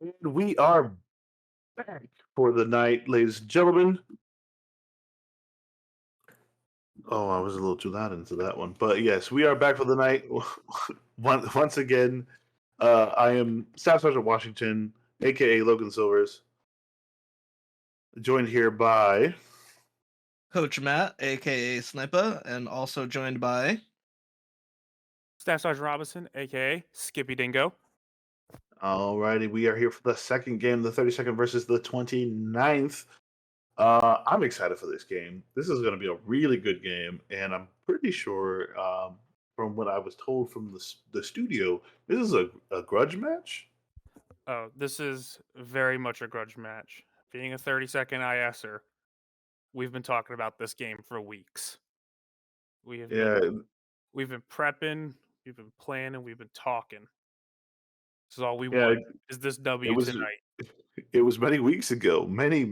And we are back for the night, ladies and gentlemen. Oh, I was a little too loud into that one. But yes, we are back for the night. Once again, I am Staff Sergeant Washington, aka Logan Silvers, joined here by. Coach Matt, aka Sniper, and also joined by Staff Sergeant Robinson, aka Skippy Dingo. Alrighty, we are here for the second game, the 32nd versus the 29th. I'm excited for this game. This is going to be a really good game, and I'm pretty sure, from what I was told from the studio, this is a grudge match. Oh, this is very much a grudge match. Being a 30-second ISer, we've been talking about this game for weeks. We have been Yeah, we've been prepping, we've been planning, we've been talking. This is all we yeah, want is this it W was tonight. it was many weeks ago, many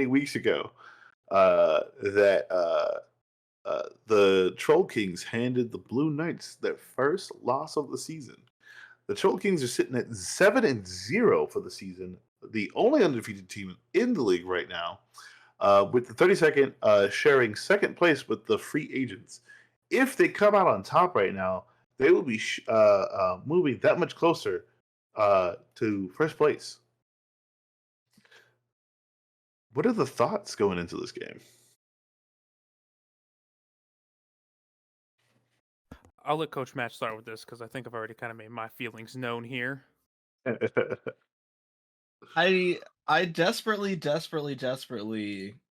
weeks ago, that the Troll Kings handed the Blue Knights their first loss of the season. The Troll Kings are sitting at 7-0 for the season, the only undefeated team in the league right now, with the 32nd sharing second place with the Free Agents. If they come out on top right now, they will be moving that much closer to first place. What are the thoughts going into this game? I'll let Coach Match start with this because I think I've already kind of made my feelings known here. I desperately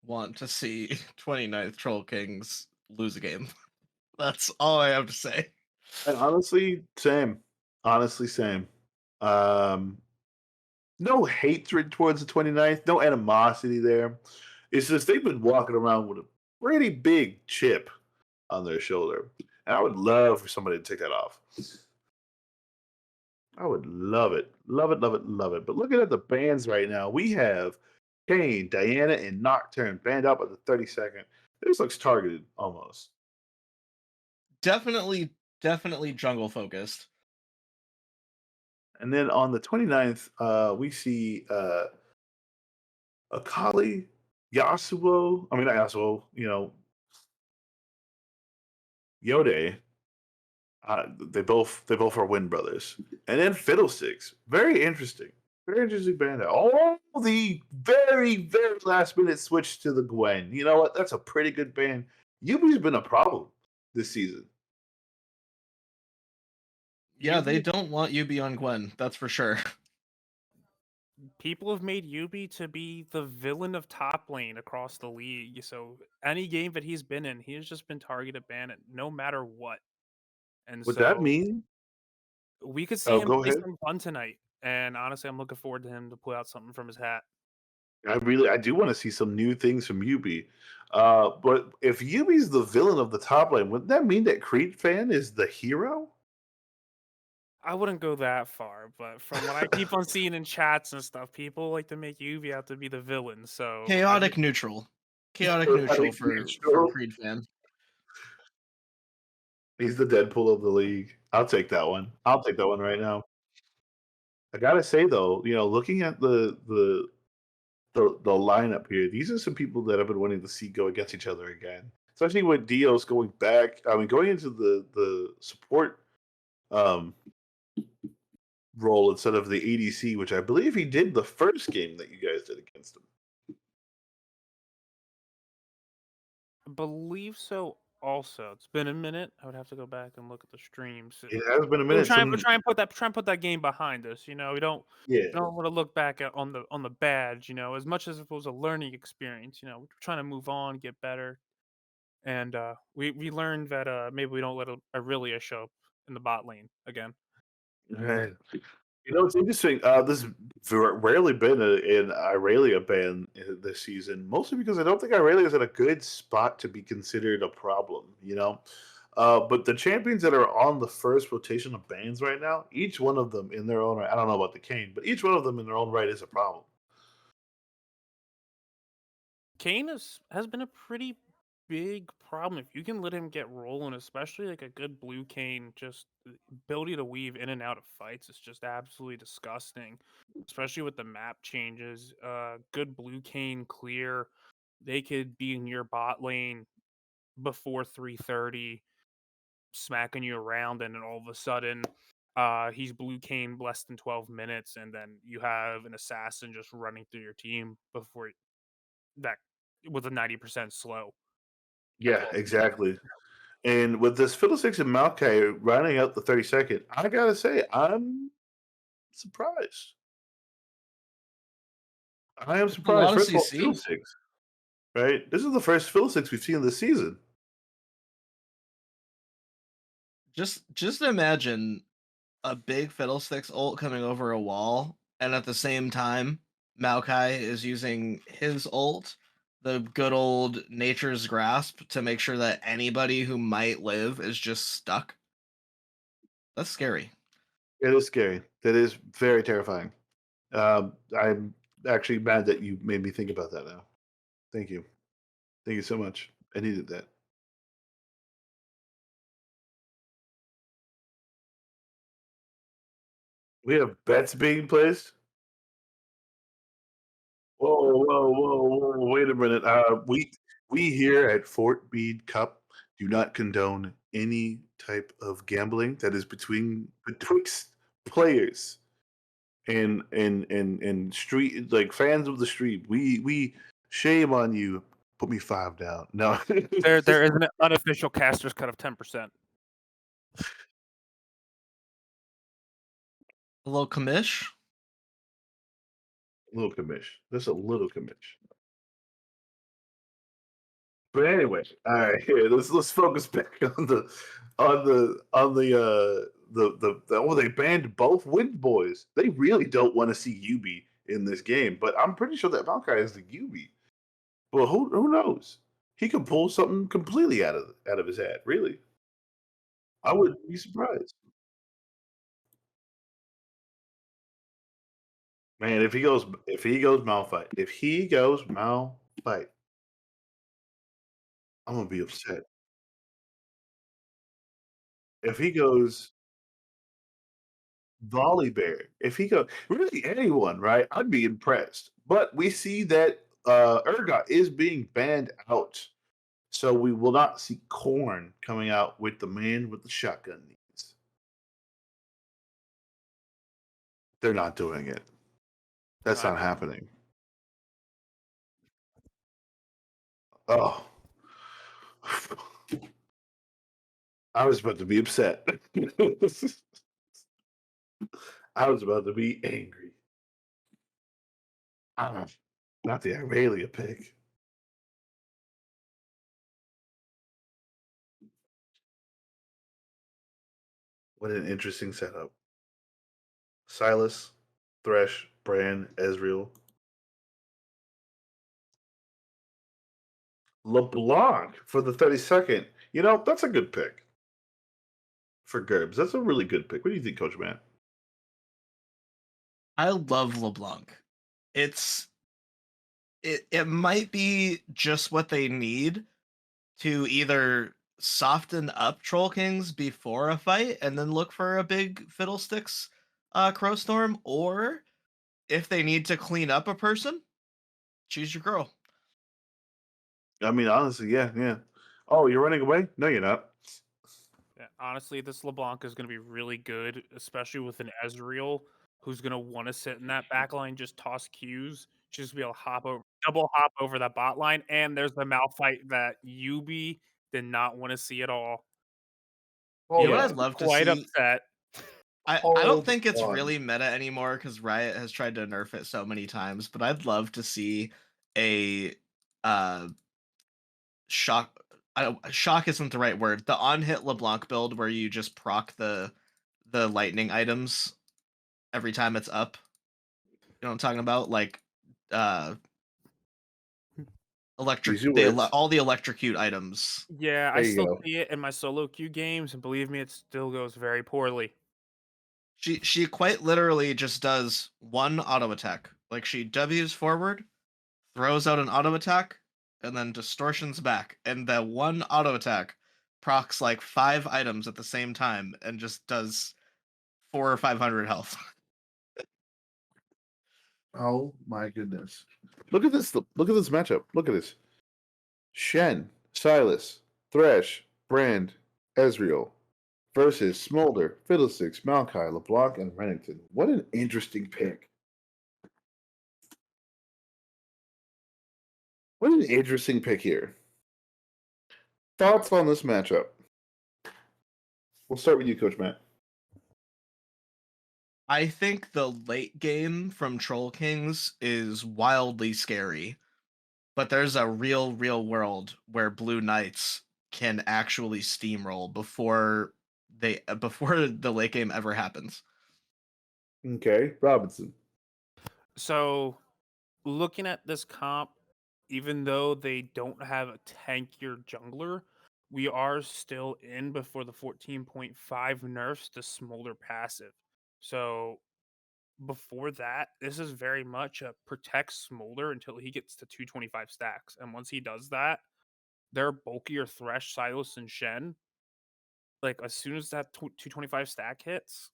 want to see 29th Troll Kings lose a game. That's all I have to say. And honestly, same. Honestly, same. Um, no hatred towards the 29th, no animosity there. It's just they've been walking around with a pretty big chip on their shoulder. And I would love for somebody to take that off. I would love it. Love it, love it, love it. But looking at the bands right now, we have Kane, Diana, and Nocturne banned out by the 32nd. This looks targeted almost. Definitely jungle focused. And then on the 29th, we see Akali, Yasuo. I mean, not Yasuo, Yode. They both are Wind Brothers. And then Fiddlesticks. Very interesting. Very interesting band. Oh, the very last minute switch to the Gwen. You know what? That's a pretty good band. Yubi's been a problem this season. Yeah, they Yubi, don't want you be on Gwen, that's for sure. people have made Yubi to be the villain of top lane across the league. So any game that he's been in, he has just been targeted banned no matter what. And Would that so mean? we could see Oh, him go play ahead. some fun tonight, and honestly, I'm looking forward to him to pull out something from his hat. I do want to see some new things from Yubi. But if Yubi's the villain of the top lane, wouldn't that mean that Creed fan is the hero? I wouldn't go that far, but from what I keep on seeing in chats and stuff, people like to make Yuvi out to be the villain. So I Chaotic would neutral. Chaotic Chaotic neutral for neutral. Creed fan. He's the Deadpool of the league. I'll take that one. I'll take that one right now. I gotta say though, looking at the lineup here, these are some people that I've been wanting to see go against each other again. Especially with Dios going back. I mean, going into the support um, role instead of the ADC, which I believe he did the first game that you guys did against him. believe so. Also, it's been a minute. I would have to go back and look at the streams. It has been a We're minute. trying, we're Some trying to put that game behind us. Yeah, We don't want to look back on the bad. As much as it was a learning experience. We're trying to move on, get better, and we learned that maybe we don't let Aurelia show up in the bot lane again. right. It's interesting. This rarely been an Irelia ban this season, mostly because I don't think Irelia is at a good spot to be considered a problem. But the champions that are on the first rotation of bans right now, each one of them in their own right. I don't know about the Kane, but each one of them in their own right is a problem. Kane has been a pretty big problem if you can let him get rolling, especially like a good blue cane. Just the ability to weave in and out of fights is just absolutely disgusting, especially with the map changes. Good blue cane clear, they could be in your bot lane before 3:30, smacking you around, and then all of a sudden, he's blue cane less than 12 minutes, and then you have an assassin just running through your team before that with a 90% slow at Yeah, 12 minutes. exactly. And with this Fiddlesticks and Maokai rounding out the 32nd, I gotta say, I'm surprised. I am A lot surprised. of First of all, CC. Fiddlesticks, right? This is the first Fiddlesticks we've seen this season. Just imagine a big Fiddlesticks ult coming over a wall, and at the same time, Maokai is using his ult, the good old Nature's Grasp, to make sure that anybody who might live is just stuck. That's scary. It is scary. That is very terrifying. I'm actually mad that you made me think about that now. Thank you. Thank you so much. I needed that. We have bets being placed. Whoa, whoa, whoa, whoa! Wait a minute. We here at Fort Meade Cup do not condone any type of gambling that is betwixt players and street like fans of the street. We shame on you. Put me 5 down. No, There is an unofficial caster's cut of 10%. A little commish. little commish. Just a little commish. But anyway, all right, here let's focus back on the oh, they banned both Wind Boys. They really don't want to see Yubi in this game, but I'm pretty sure that Maokai is the Yubi. Well, who knows? He could pull something completely out of his hat. Really, I wouldn't be surprised. Man, if he goes Malphite, I'm gonna be upset. If he goes Volibear, if he goes really anyone, right? I'd be impressed. But we see that Urgot is being banned out. So we will not see Corn coming out with the man with the shotgun knees. They're not doing it. That's I not happening. Oh. I was about to be upset. I was about to be angry. Not the Irelia pick. What an interesting setup. Silas, Thresh, Bran, Ezreal. LeBlanc for the 32nd. You know, that's a good pick for Gerbs. That's a really good pick. What do you think, Coach Matt? I love LeBlanc. It might be just what they need to either soften up Troll Kings before a fight and then look for a big Fiddlesticks Crow Storm, or if they need to clean up a person, choose your girl. I mean, honestly, yeah. Oh, you're running away? No, you're not. Yeah, honestly, this LeBlanc is going to be really good, especially with an Ezreal who's going to want to sit in that back line, just toss Qs, just be able to double hop over that bot line. And there's the Malphite that Yubi did not want to see at all. You He know what was Yeah. I'd love to quite see? upset. I don't Hold think it's on. really meta anymore because Riot has tried to nerf it so many times, but I'd love to see a uh shock. Shock isn't the right word. The on-hit LeBlanc build where you just proc the lightning items every time it's up. You know what I'm talking about? Like uh Easy words. all the electrocute items. Yeah, I There you still go. see it in my solo queue games, and believe me, it still goes very poorly. She quite literally just does one auto attack. Like she W's forward, throws out an auto attack, and then distortions back, and the one auto attack procs like 5 items at the same time and just does 400 or 500 health. Oh my goodness! Look at this! Look at this matchup! Look at this: Shen, Silas, Thresh, Brand, Ezreal versus Smolder, Fiddlesticks, Maokai, LeBlanc, and Renekton. What an interesting pick! What an interesting pick here. Thoughts on this matchup? We'll start with you, Coach Matt. I think the late game from Troll Kings is wildly scary, but there's a real world where Blue Knights can actually steamroll before the late game ever happens. Okay, Robinson. So, looking at this comp, even though they don't have a tankier jungler, we are still in before the 14.5 nerfs to Smolder passive. So, before that, this is very much a protect Smolder until he gets to 225 stacks. And once he does that, their bulkier Thresh, Silas, and Shen, like as soon as that 225 stack hits,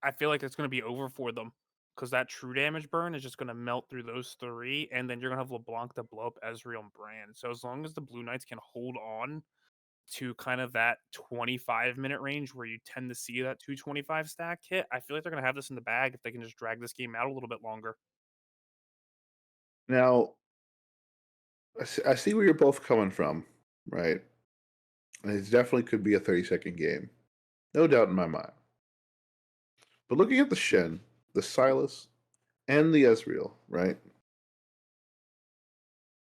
I feel like it's going to be over for them because that true damage burn is just going to melt through those 3, and then you're going to have LeBlanc to blow up Ezreal and Brand. So as long as the Blue Knights can hold on to kind of that 25-minute range where you tend to see that 225 stack hit, I feel like they're going to have this in the bag if they can just drag this game out a little bit longer. Now, I see where you're both coming from, right? And it definitely could be a 30-second game. No doubt in my mind. But looking at the Shen, the Silas, and the Ezreal, right?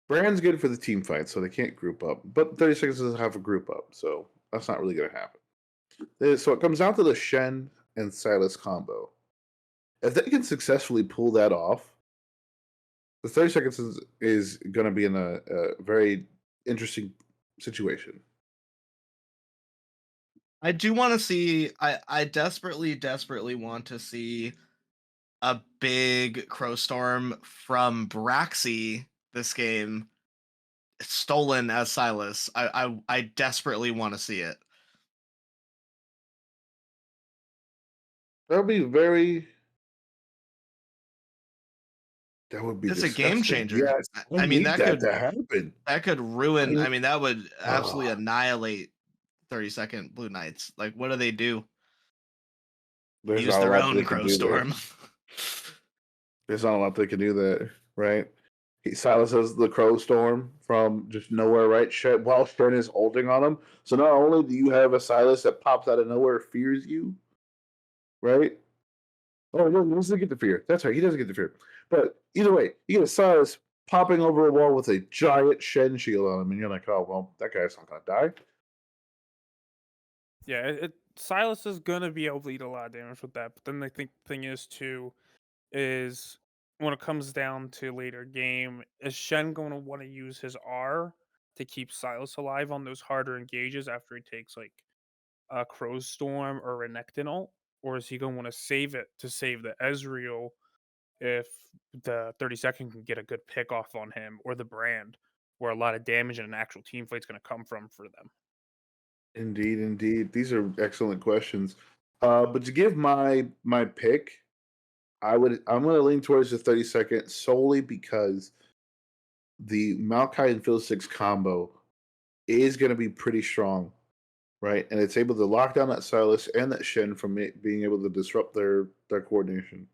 Brand's good for the team fight, so they can't group up. But 30 seconds doesn't have a group up, so that's not really going to happen. So it comes down to the Shen and Silas combo. If they can successfully pull that off, the 30 seconds is going to be in a very interesting situation. I do want to see. I desperately want to see a big Crowstorm from Braxy this game, stolen as Silas. I desperately want to see it. That would be very. That would be. It's a game changer. Yes, I mean that could happen. That could ruin. I I mean that would absolutely annihilate 30-second Blue Knights. Like what do? There's Use not a their lot own they can do there. Crowstorm. There's not a lot they can do there, right? Silas has the Crow Storm from just nowhere, right? While Shen is holding on him. So not only do you have a Silas that pops out of nowhere, fears you, right? Oh, no, he doesn't get the fear. That's right, he doesn't get the fear. But either way, you get a Silas popping over a wall with a giant Shen shield on him, and you're like, oh, well, that guy's not going to die. Yeah, Silas is going to be able to eat a lot of damage with that. But then I think the thing is, too, is when it comes down to later game, is Shen going to want to use his R to keep Silas alive on those harder engages after he takes like a Crow's Storm or a Renekton ult? Or is he going to want to save it to save the Ezreal if the 30-second can get a good pick off on him, or the Brand, where a lot of damage in an actual team fight's going to come from for them? Indeed. These are excellent questions. But to give my pick, I'm going to lean towards the 30-second solely because the Maokai and Fiddlesticks combo is going to be pretty strong, right? And it's able to lock down that Silas and that Shen from being able to disrupt their coordination.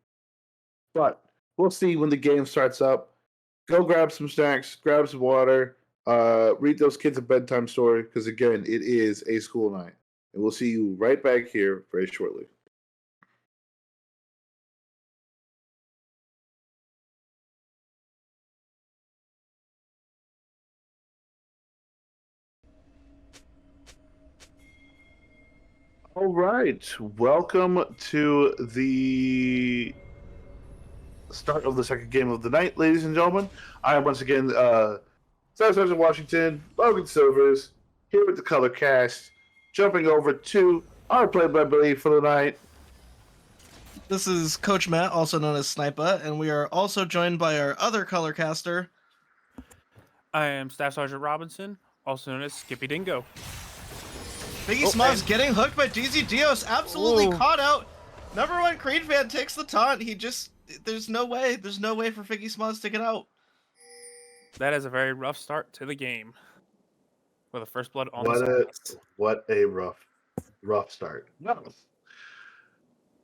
But we'll see when the game starts up. Go grab some snacks, grab some water, read those kids a bedtime story, because again, it is a school night. And we'll see you right back here very shortly. All right, welcome to the start of the second game of the night, ladies and gentlemen. I am once again Sergeant Washington, Logan Silvers, here with the Color Cast, jumping over to our play-by-play for the night. This is Coach Matt, also known as Snipa, and we are also joined by our other color caster. I am Staff Sergeant Robinson, also known as Skippy Dingo. Biggie Oh, Smalls and- getting hooked by DZ Dios, absolutely Ooh. caught out. Number one Creed fan takes the taunt. There's no way for Figgy Smalls to get out. That is a very rough start to the game. For the first blood on What the a side. what a rough start. No.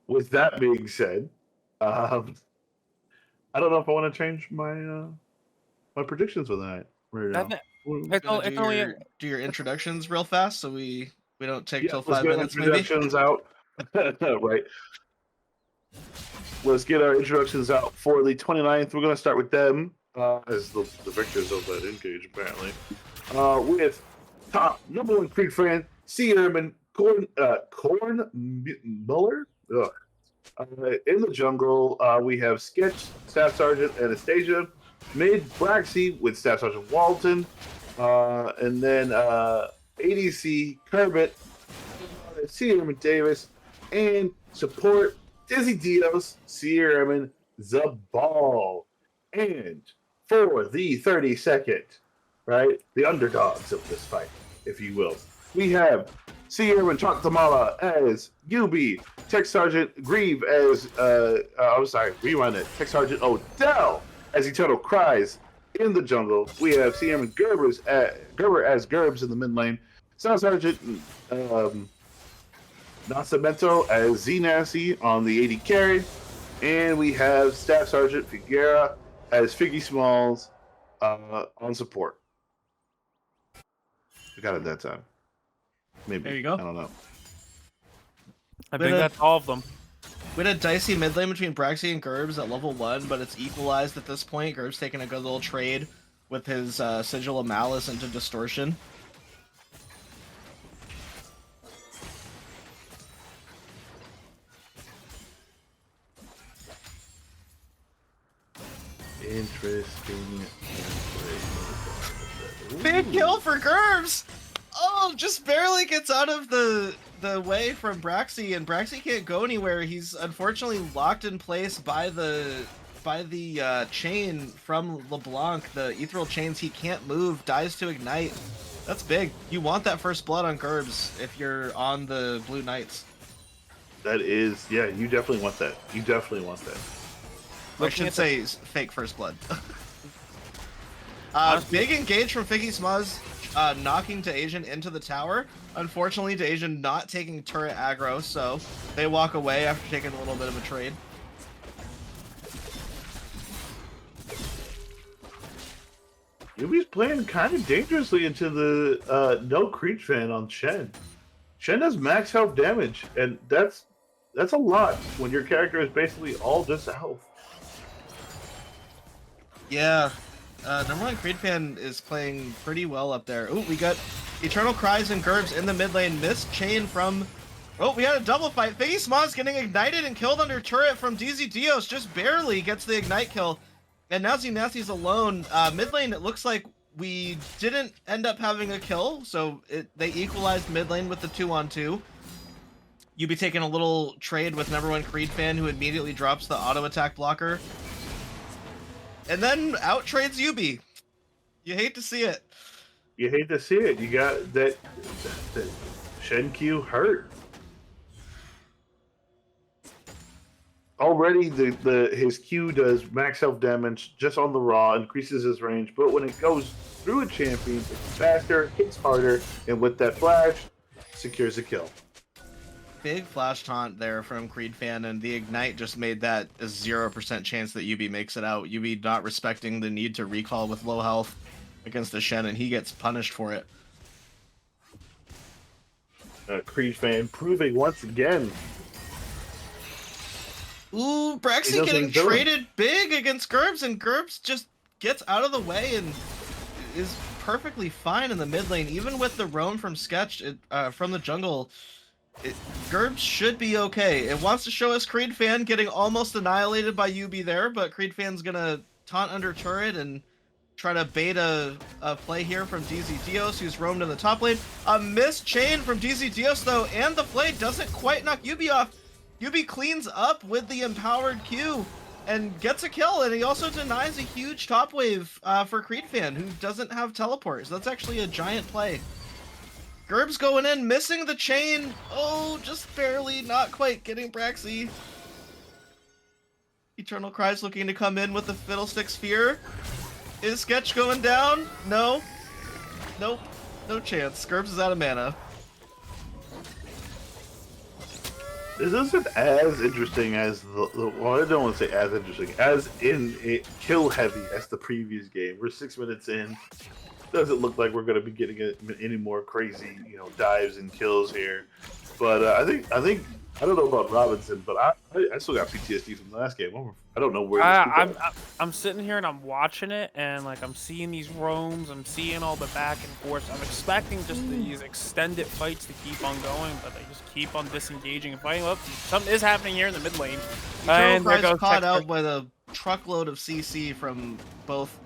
With that being said, I don't know if I want to change my my predictions with that right now. That- Well, It's, Gonna it's only do your introductions real fast so we don't take till let's 5 get minutes maybe. introductions out. Right. Let's get our introductions out for the 29th. We're going to start with them as the victors of that engage, apparently. With top number one Creek fan, C. Airman Corn Muller. In the jungle, we have Sketch, Staff Sergeant Anastasia. Mid Braxy with Staff Sergeant Walton. And then ADC Kermit, C. Airman Davis, and support Dizzy Dios, Sierra Airman Zabal. And for the 32nd, right, the underdogs of this fight, if you will, we have Sierra Airman Choctamala as Yubi, Tech Sergeant Grieve as, rewind it, Tech Sergeant Odell as Eternal Cries in the jungle. We have Sierra Airman Gerber as Gerbs in the mid lane, Sound Sergeant Nascimento as Z Nasty on the 80 carry, and we have Staff Sergeant Figuera as Figgy Smalls on support. We got it that time. Maybe. There you go. I don't know. I think that's all of them. We had a dicey mid lane between Braxy and Gerbs at level 1, but it's equalized at this point. Gerbs taking a good little trade with his Sigil of Malice into Distortion. Interesting. Big kill for Gerbs! Oh, just barely gets out of the way from Braxy, and Braxy can't go anywhere. He's unfortunately locked in place by the chain from LeBlanc. The ethereal chains, he can't move, dies to ignite. That's big. You want that first blood on Gerbs if you're on the Blue Knights. That is, yeah, you definitely want that. You definitely want that. I should say fake first blood. Big engage from Figgy Smuzz, knocking DeAsian into the tower. Unfortunately, DeAsian not taking turret aggro, so they walk away after taking a little bit of a trade. Yubi's playing kind of dangerously into the no Creed fan on Shen. Shen has max health damage, and that's a lot when your character is basically all just health. Yeah, number one Creed fan is playing pretty well up there. Ooh, we got Eternal Cries and Gerbs in the mid lane. Missed chain from... Oh, we had a double fight. Figgy Smaz getting ignited and killed under turret from DZ Dios. Just barely gets the ignite kill. And now Zinasti's alone. Mid lane, it looks like we didn't end up having a kill. So they equalized mid lane with the 2-on-2. You'd be taking a little trade with number one Creed fan, who immediately drops the auto attack blocker. And then out trades Yubi. You hate to see it. You hate to see it. You got that Shen Q hurt. Already his Q does max health damage just on the raw, increases his range, but when it goes through a champion, it's faster, hits harder, and with that flash, secures a kill. Big flash taunt there from Creed fan, and the ignite just made that a 0% chance that Yubi makes it out. Yubi not respecting the need to recall with low health against the Shen, and he gets punished for it. Creed fan proving once again. Ooh, Braxy getting traded big against Gerbs, and Gerbs just gets out of the way and is perfectly fine in the mid lane, even with the roam from Sketch from the jungle. Gerbs should be okay. It wants to show us Creed fan getting almost annihilated by Yubi there, but Creed fan's gonna taunt under turret and try to bait a play here from DZ Dios, who's roamed in the top lane. A missed chain from DZ Dios though, and the play doesn't quite knock Yubi off. Yubi cleans up with the empowered Q. and gets a kill, and he also denies a huge top wave for Creed Fan, who doesn't have teleport. So that's actually a giant play. Gerbs going in, missing the chain. Oh, just barely, not quite getting Braxy. Eternal Cries looking to come in with the Fiddlestick Sphere. Is Sketch going down? No. Nope. No chance. Gerbs is out of mana. This isn't as interesting as well, I don't want to say as interesting, as in it kill heavy as the previous game. We're 6 minutes in. Doesn't look like we're going to be getting any more crazy, dives and kills here. But I think I don't know about Robinson, but I still got PTSD from the last game. I don't know where. I'm sitting here and I'm watching it, and like I'm seeing these roams, I'm seeing all the back and forth. I'm expecting just these extended fights to keep on going, but they just keep on disengaging and fighting. Well, something is happening here in the mid lane. Eternal Cries caught out by the truckload of CC from both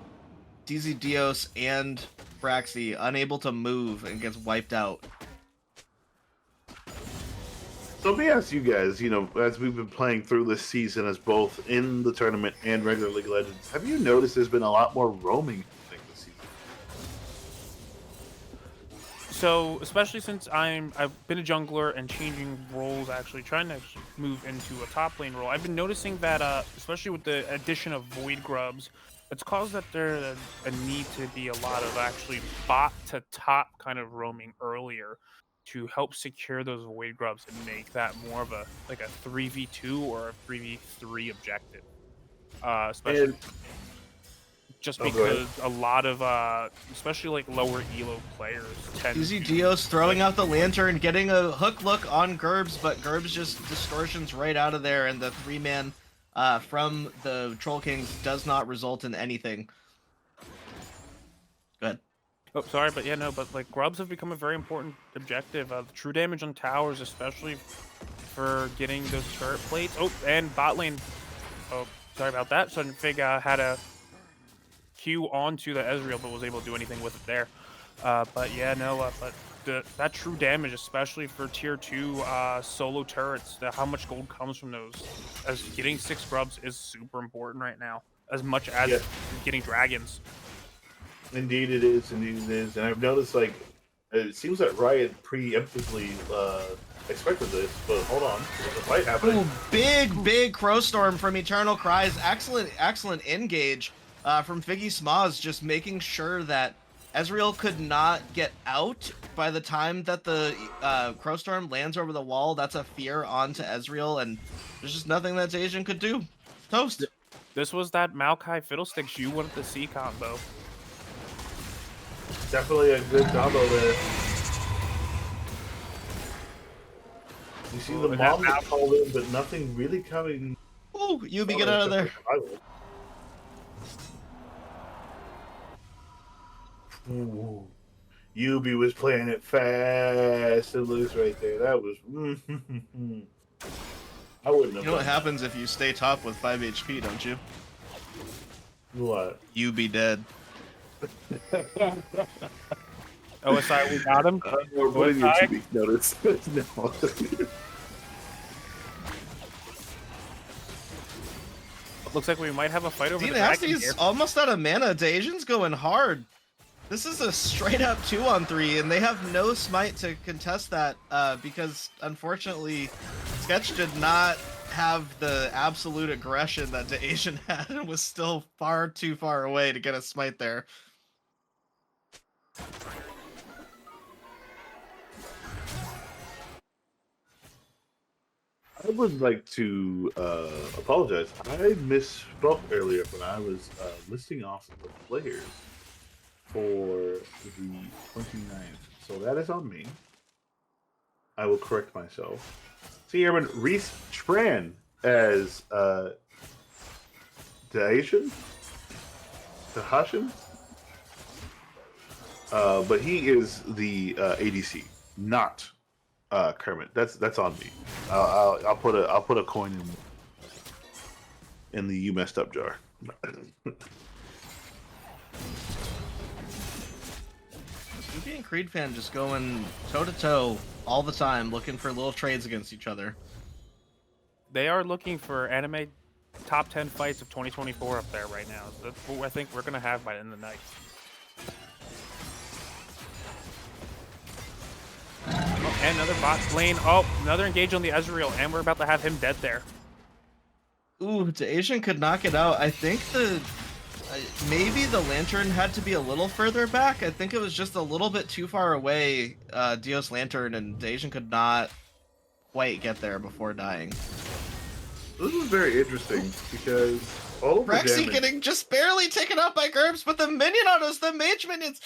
DZ Dios and Braxy, unable to move and gets wiped out. So let me ask you guys, as we've been playing through this season as both in the tournament and regular League of Legends, have you noticed there's been a lot more roaming this season? So, especially since I've been a jungler and changing roles, actually trying to move into a top lane role, I've been noticing that, especially with the addition of Void Grubs, it's caused that there's a need to be a lot of actually bot to top kind of roaming earlier to help secure those Void Grubs and make that more of a 3v2 or a 3v3 objective. Especially just because a lot of especially like lower elo players tend DZ Dios throwing out the lantern, getting a hook look on Gerbs, but Gerbs just distortions right out of there, and the 3-man from the Troll Kings does not result in anything. Go ahead. Oh, sorry, but yeah, no, but like grubs have become a very important objective. The true damage on towers, especially for getting those turret plates. Oh, and bot lane. Oh, sorry about that. Sudden Fig had a Q onto the Ezreal, but was able to do anything with it there. But yeah, no, but that true damage, especially for tier 2 solo turrets, how much gold comes from those, as getting 6 grubs is super important right now, as much as getting dragons. Indeed it is, and I've noticed it seems that Riot preemptively expected this, but hold on, there's a fight happening. Ooh, big Crow Storm from Eternal Cries. Excellent engage from Figgy Smaz, just making sure that Ezreal could not get out by the time that the Crow Storm lands over the wall. That's a fear onto Ezreal, and there's just nothing that Asian could do. Toast. This was that Maokai Fiddlesticks you wanted to see combo. Definitely a good combo there. You see the mob called in, but nothing really coming. Ooh, Yubi, get out of there. Ooh. Yubi was playing it fast and loose right there. That was. I wouldn't have. You know what happens if you stay top with 5 HP, don't you? What? You be dead. OSI, we got him. We're putting your 2 week notice. No. Looks like we might have a fight over the Nasty's almost out of mana. Asian's going hard. This is a straight up 2-on-3, and they have no smite to contest that because, unfortunately, Sketch did not have the absolute aggression that the Asian had and was still far too far away to get a smite there. I would like to apologize. I misspoke earlier when I was listing off the players for the 29th. So that is on me. I will correct myself. See, Airman Reese Tran as Daishin? Tahashin? But he is the ADC, not Kermit. That's on me. I'll put a coin in the you messed up jar. Yubi and Creed Fan just going toe to toe all the time, looking for little trades against each other. They are looking for anime top 10 fights of 2024 up there right now. That's what I think we're gonna have by the end of the night. Oh, and another bot lane. Oh, another engage on the Ezreal, and we're about to have him dead there. Ooh, Asian could knock it out. I think maybe the Lantern had to be a little further back. I think it was just a little bit too far away, Dio's Lantern, and Asian could not quite get there before dying. This is very interesting because all of the Braxy damage... getting just barely taken out by Gerbs, but the minion autos, the mage minions.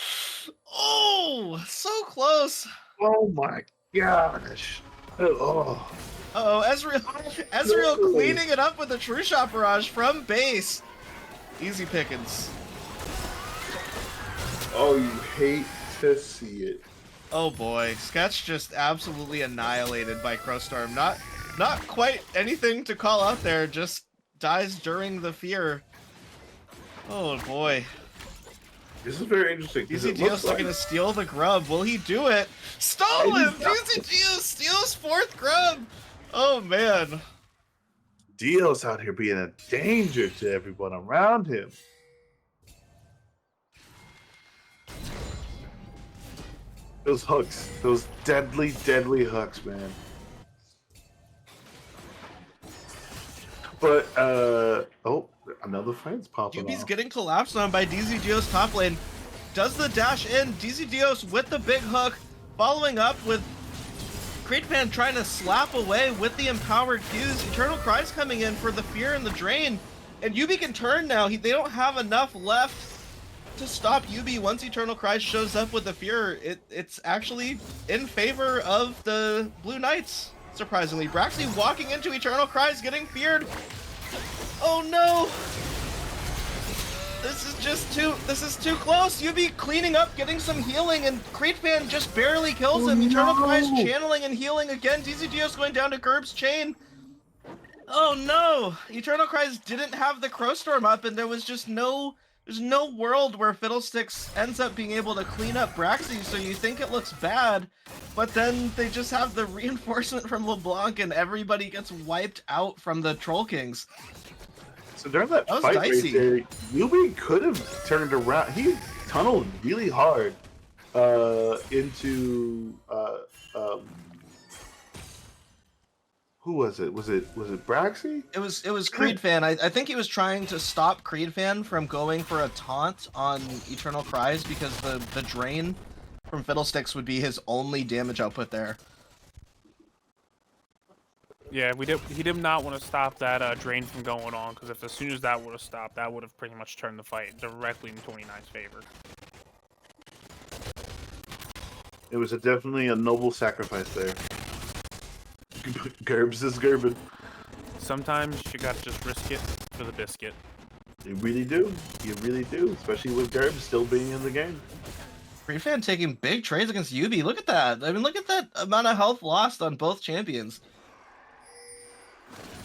Oh, so close. Oh my gosh. Oh. Uh-oh, Ezreal cleaning it up with a True Shot Barrage from base. Easy pickings. Oh, you hate to see it. Oh boy, Sketch just absolutely annihilated by Crowstorm. Not quite anything to call out there, just dies during the fear. Oh boy. This is very interesting. DZ Geo's looking to steal the grub. Will he do it? Stolen! DZ Geo steals 4th grub! Oh man. Dio's out here being a danger to everyone around him. Those hooks, those deadly, deadly hooks, man. But, oh, another fight's popping Yubi's off. getting collapsed on by DZ Geo's top lane. Does the dash in? DZ Dios with the big hook, following up with Creedpan trying to slap away with the empowered Qs. Eternal Cries coming in for the fear and the drain. And Yubi can turn now. They don't have enough left to stop Yubi once Eternal Cries shows up with the fear. It's actually in favor of the Blue Knights, surprisingly. Braxy walking into Eternal Cries, getting feared. Oh no! This is too close. Yubi cleaning up, getting some healing, and Creedpan just barely kills him. Eternal Cries channeling and healing again. DZ Dios going down to Gerb's chain. Oh no! Eternal Cries didn't have the Crowstorm up, and there's no world where Fiddlesticks ends up being able to clean up Braxy, so you think it looks bad, but then they just have the reinforcement from LeBlanc and everybody gets wiped out from the Troll Kings. So during that was fight dicey. right there, Yubi could have turned around. He tunneled really hard into who was it? Was it Braxy? It was Creedfan. I think he was trying to stop Creedfan from going for a taunt on Eternal Cries because the drain from Fiddlesticks would be his only damage output there. Yeah, he did not want to stop that drain from going on, because as soon as that would have stopped, that would have pretty much turned the fight directly in 29's favor. It was definitely a noble sacrifice there. Gerbs is Gerbin. Sometimes you gotta just risk it for the biscuit. You really do. You really do. Especially with Gerbs still being in the game. Creedfan taking big trades against Yubi. Look at that. I mean, look at that amount of health lost on both champions.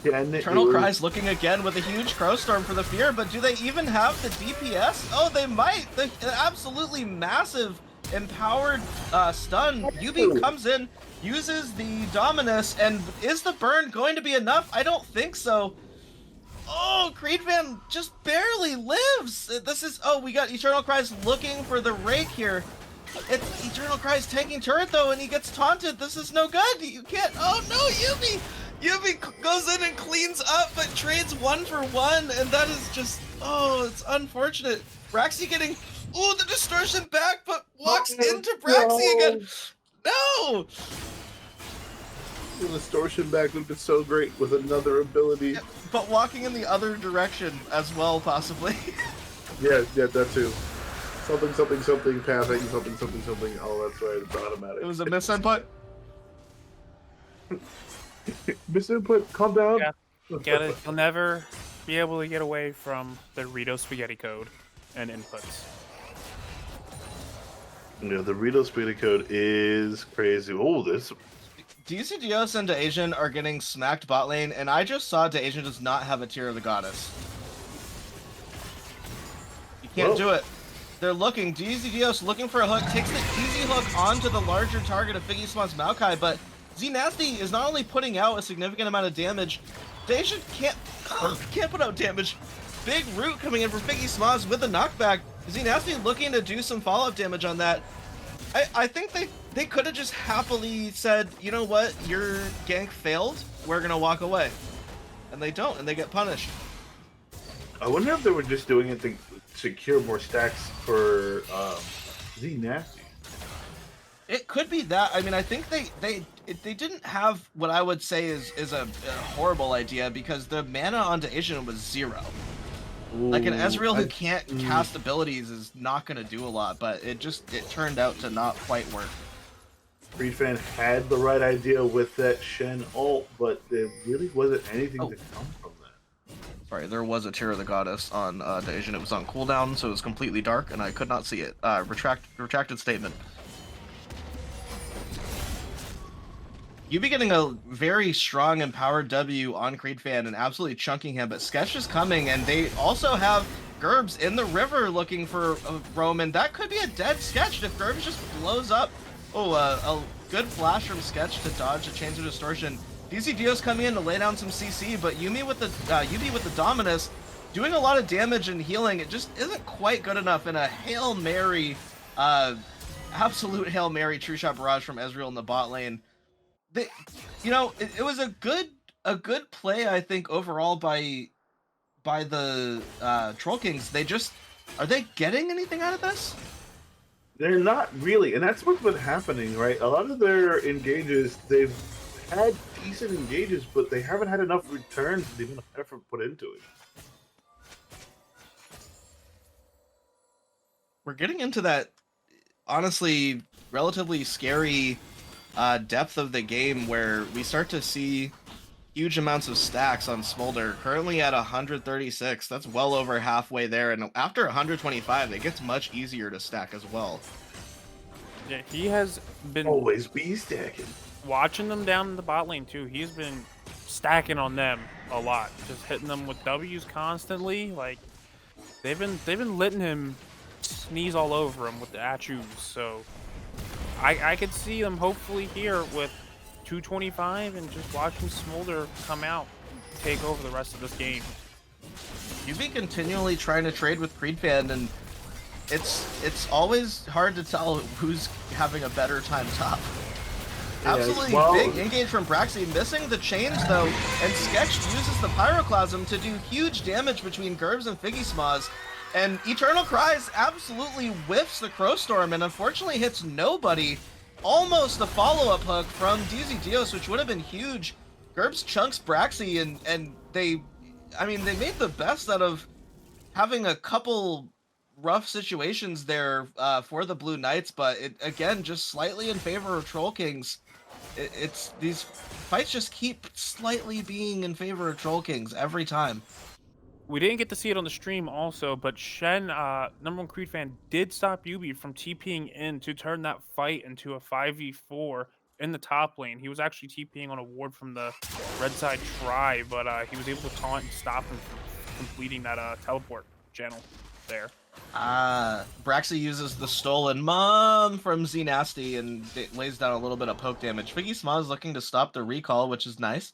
Yeah, and Eternal Cries looking again with a huge Crowstorm for the fear, but do they even have the DPS? Oh, they might. The absolutely massive empowered stun. Yubi comes in, uses the Dominus, and is the burn going to be enough? I don't think so. Oh, Creedvan just barely lives. This is, oh, we got Eternal Cries looking for the rake here. It's Eternal Cries tanking turret though, and he gets taunted. This is no good. You can't, oh no, Yubi! Yubi goes in and cleans up, but trades 1-for-1, and that is just, oh, it's unfortunate. Braxy getting, oh, the distortion back, but walks into Braxy again. No! The distortion back would have been so great with another ability. Yeah, but walking in the other direction as well, possibly. Yeah, that too. Something, pathing, something. Oh, that's right, it's automatic. It was a misinput. Misinput, calm down. Yeah, get it. You'll never be able to get away from the Rito spaghetti code and inputs. Yeah, the Rito Spaghetti code is crazy. Oh, this. DC Dios and DeAsian are getting smacked bot lane, and I just saw DeAsian does not have a Tear of the Goddess. You can't do it. They're looking. DC Dios looking for a hook, takes the easy hook onto the larger target of Figgy Swan's Maokai, but Z Nasty is not only putting out a significant amount of damage, Dacian can't put out damage. Big root coming in for Figgy Smoz with a knockback. Xenasty looking to do some follow-up damage on that. I think they could have just happily said, you know what, your gank failed, we're gonna walk away. And they don't, and they get punished. I wonder if they were just doing it to secure more stacks for Xenasty. It could be that. I mean, I think they didn't have what I would say is a horrible idea, because the mana onto Asian was 0. Like an Ezreal who can't cast abilities is not going to do a lot, but it turned out to not quite work. Creedfan had the right idea with that Shen ult, but there really wasn't anything to come from that. Sorry, there was a Tear of the Goddess on Dacian. It was on cooldown, so it was completely dark, and I could not see it. Retracted statement. You be getting a very strong and powered W on Creedfan and absolutely chunking him, but Sketch is coming, and they also have Gerbs in the river looking for Roman. That could be a dead Sketch if Gerbs just blows up. Oh, a good flash from Sketch to dodge the Chains of Distortion. DZ Dio's coming in to lay down some CC, but Yubi with the Dominus doing a lot of damage and healing. It just isn't quite good enough in a Hail Mary, absolute Hail Mary True Shot Barrage from Ezreal in the bot lane. It was a good play, I think, overall by the Troll Kings. Are they getting anything out of this? They're not really, and that's what's been happening, right? A lot of their engages, they've had decent engages, but they haven't had enough returns and enough effort put into it. We're getting into that, honestly, relatively scary depth of the game where we start to see huge amounts of stacks on Smolder. Currently at 136, that's well over halfway there, and after 125 it gets much easier to stack as well. Yeah, he has been Always be stacking. watching them down in the bot lane too. He's been stacking on them a lot, just hitting them with W's constantly. Like they've been letting him sneeze all over him with the achus. So I could see them hopefully here with 225 and just watching Smolder come out, take over the rest of this game. You've been continually trying to trade with Creedfan, and it's always hard to tell who's having a better time top. Absolutely big engage from Braxy, missing the chains though, and Sketch uses the Pyroclasm to do huge damage between Gerbs and Figgy Smoz. And Eternal Cries absolutely whiffs the Crowstorm and unfortunately hits nobody. Almost a follow-up hook from DZ Dios, which would have been huge. Gerbs chunks Braxy, and they made the best out of having a couple rough situations there for the Blue Knights, but it again just slightly in favor of Troll Kings. It's these fights just keep slightly being in favor of Troll Kings every time. We didn't get to see it on the stream also, but Shen, number one Creedfan, did stop Yubi from TPing in to turn that fight into a 5v4 in the top lane. He was actually TPing on a ward from the red side try, but he was able to taunt and stop him from completing that teleport channel there. Braxy uses the Stolen Mom from Xenasty and lays down a little bit of poke damage. Figgy Smoz is looking to stop the recall, which is nice.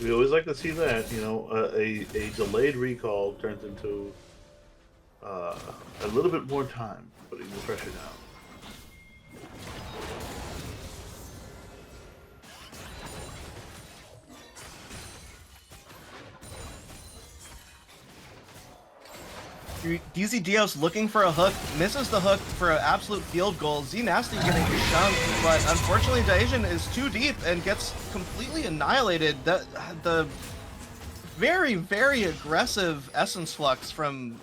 We always like to see that, a delayed recall turns into a little bit more time putting the pressure down. DZ Dios looking for a hook, misses the hook for an absolute field goal. Xenasty getting chunked, but unfortunately Dacian is too deep and gets completely annihilated. The very, very aggressive Essence Flux from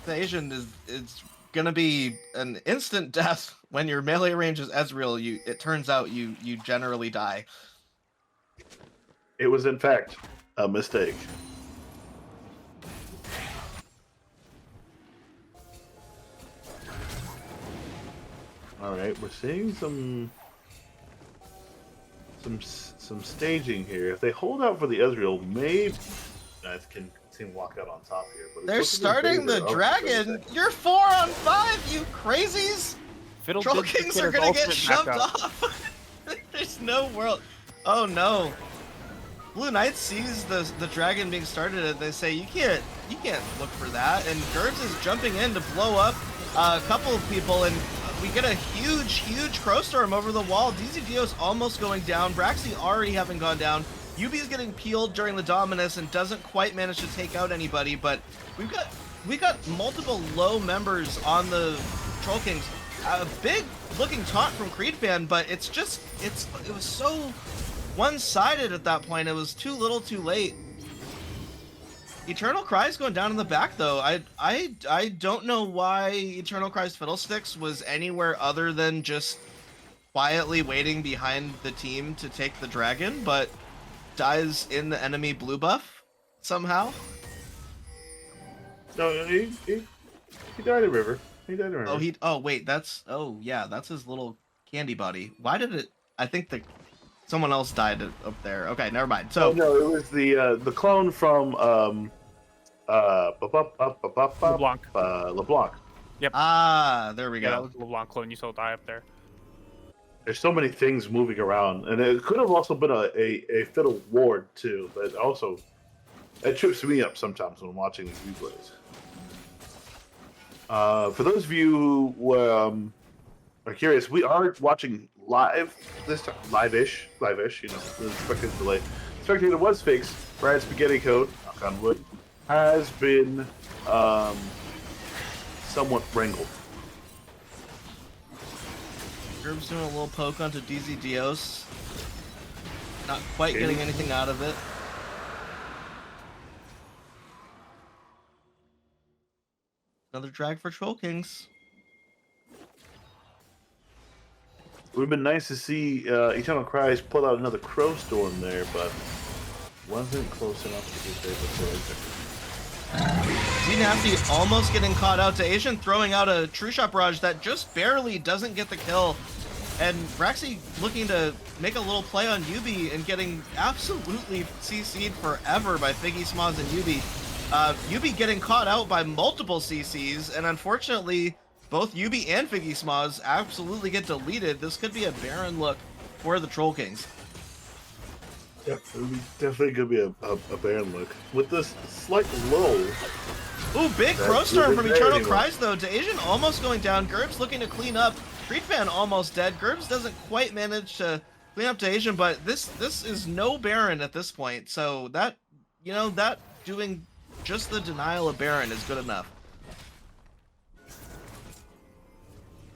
Dacian is gonna be an instant death. When your melee range is Ezreal, it turns out you generally die. It was in fact a mistake. All right, we're seeing some staging here. If they hold out for the Ezreal, maybe guys can walk out on top here. But they're starting the dragon. You're 4 on 5, you crazies! Fiddle Troll did Kings get are his gonna get ultimate shoved back up. off. There's no world. Oh no. Blue Knights sees the dragon being started, and they say you can't look for that. And Gerbs is jumping in to blow up a couple of people, and we get a huge Crow Storm over the wall. DZ Dio's almost going down. Braxy already having gone down. Yubi is getting peeled during the Dominus and doesn't quite manage to take out anybody, but we got multiple low members on the Troll Kings. A big looking taunt from Creed fan, but it was so one-sided at that point. It was too little too late. Eternal Cry's going down in the back though. I don't know why Eternal Cry's Fiddlesticks was anywhere other than just quietly waiting behind the team to take the dragon, but dies in the enemy blue buff somehow. No, he died in river. He died in river. Oh wait, that's his little candy buddy. Why did it? I think someone else died up there. Okay, never mind. So no, it was the clone from LeBlanc. LeBlanc. Yep. Ah, there we Yeah, that go. was the LeBlanc clone. You saw die up there. There's so many things moving around, and it could have also been a Fiddle Ward too. But also, it trips me up sometimes when I'm watching these replays. For those of you who are curious, we are watching live this time, live-ish. You know, the spectator delay. Spectator was fixed. Brad Spaghetti Code, knock on wood, has been somewhat wrangled. Gerb's doing a little poke onto DZ Dios. Not quite getting anything out of it. Another drag for Troll Kings. It would have been nice to see Eternal Cries pull out another Crow Storm there, but wasn't close enough to get there before. Z-Nasty almost getting caught out to Asian, throwing out a True Shot Barrage that just barely doesn't get the kill. And Braxy looking to make a little play on Yubi and getting absolutely CC'd forever by Figgy Smoz and Yubi. Yubi getting caught out by multiple CCs, and unfortunately, both Yubi and Figgy Smoz absolutely get deleted. This could be a barren look for the Troll Kings. Definitely could be a barren look. With this slight lull. Ooh, big That Crow Storm isn't from there Eternal anymore. Cries though. DeAsian almost going down. Gerbs looking to clean up. Creed fan almost dead. Gerbs doesn't quite manage to clean up DeAsian, but this is no Baron at this point. So that doing just the denial of Baron is good enough.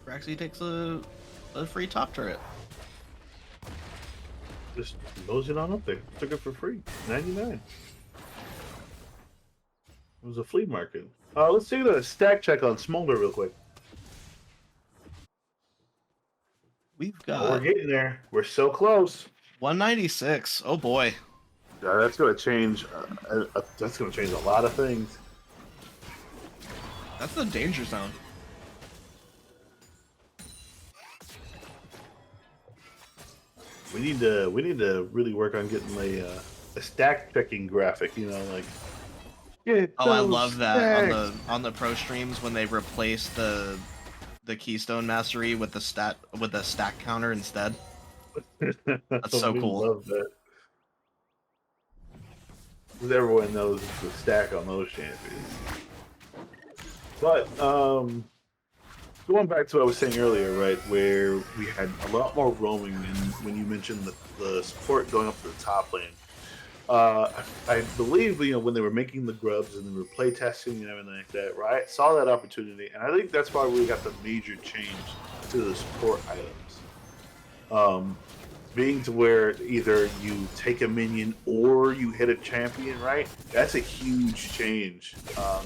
Braxy takes a free top turret. Just nose it on up there. Took it for free. 99. It was a flea market. Let's take a stack check on Smolder real quick. We've We're got getting there. We're so close. 196. Oh boy. That's going to change. That's going to change a lot of things. That's the danger zone. We need to really work on getting a stack checking graphic. You know, like. Oh, I love that on the pro streams when they replace the Keystone Mastery with the stack counter instead. That's so We cool. Love that. 'Cause everyone knows the stack on those champions. But going back to what I was saying earlier, right, where we had a lot more roaming, and when you mentioned the support going up to the top lane. I believe when they were making the grubs and they were play testing and everything like that, right? Saw that opportunity, and I think that's why we got the major change to the support items. Being to where either you take a minion or you hit a champion, right? That's a huge change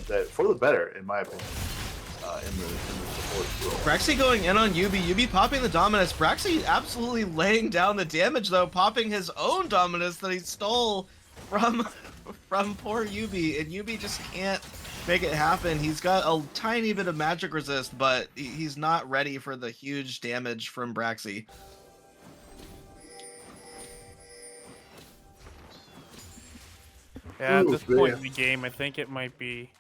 that for the better, in my opinion, in the support role. Braxy going in on Yubi. Yubi popping the Dominus. Braxy absolutely laying down the damage though, popping his own Dominus that he stole from poor Yubi, and Yubi just can't make it happen. He's got a tiny bit of magic resist, but he's not ready for the huge damage from Braxy. Yeah, at Ooh, this point man. in the game, I think it might be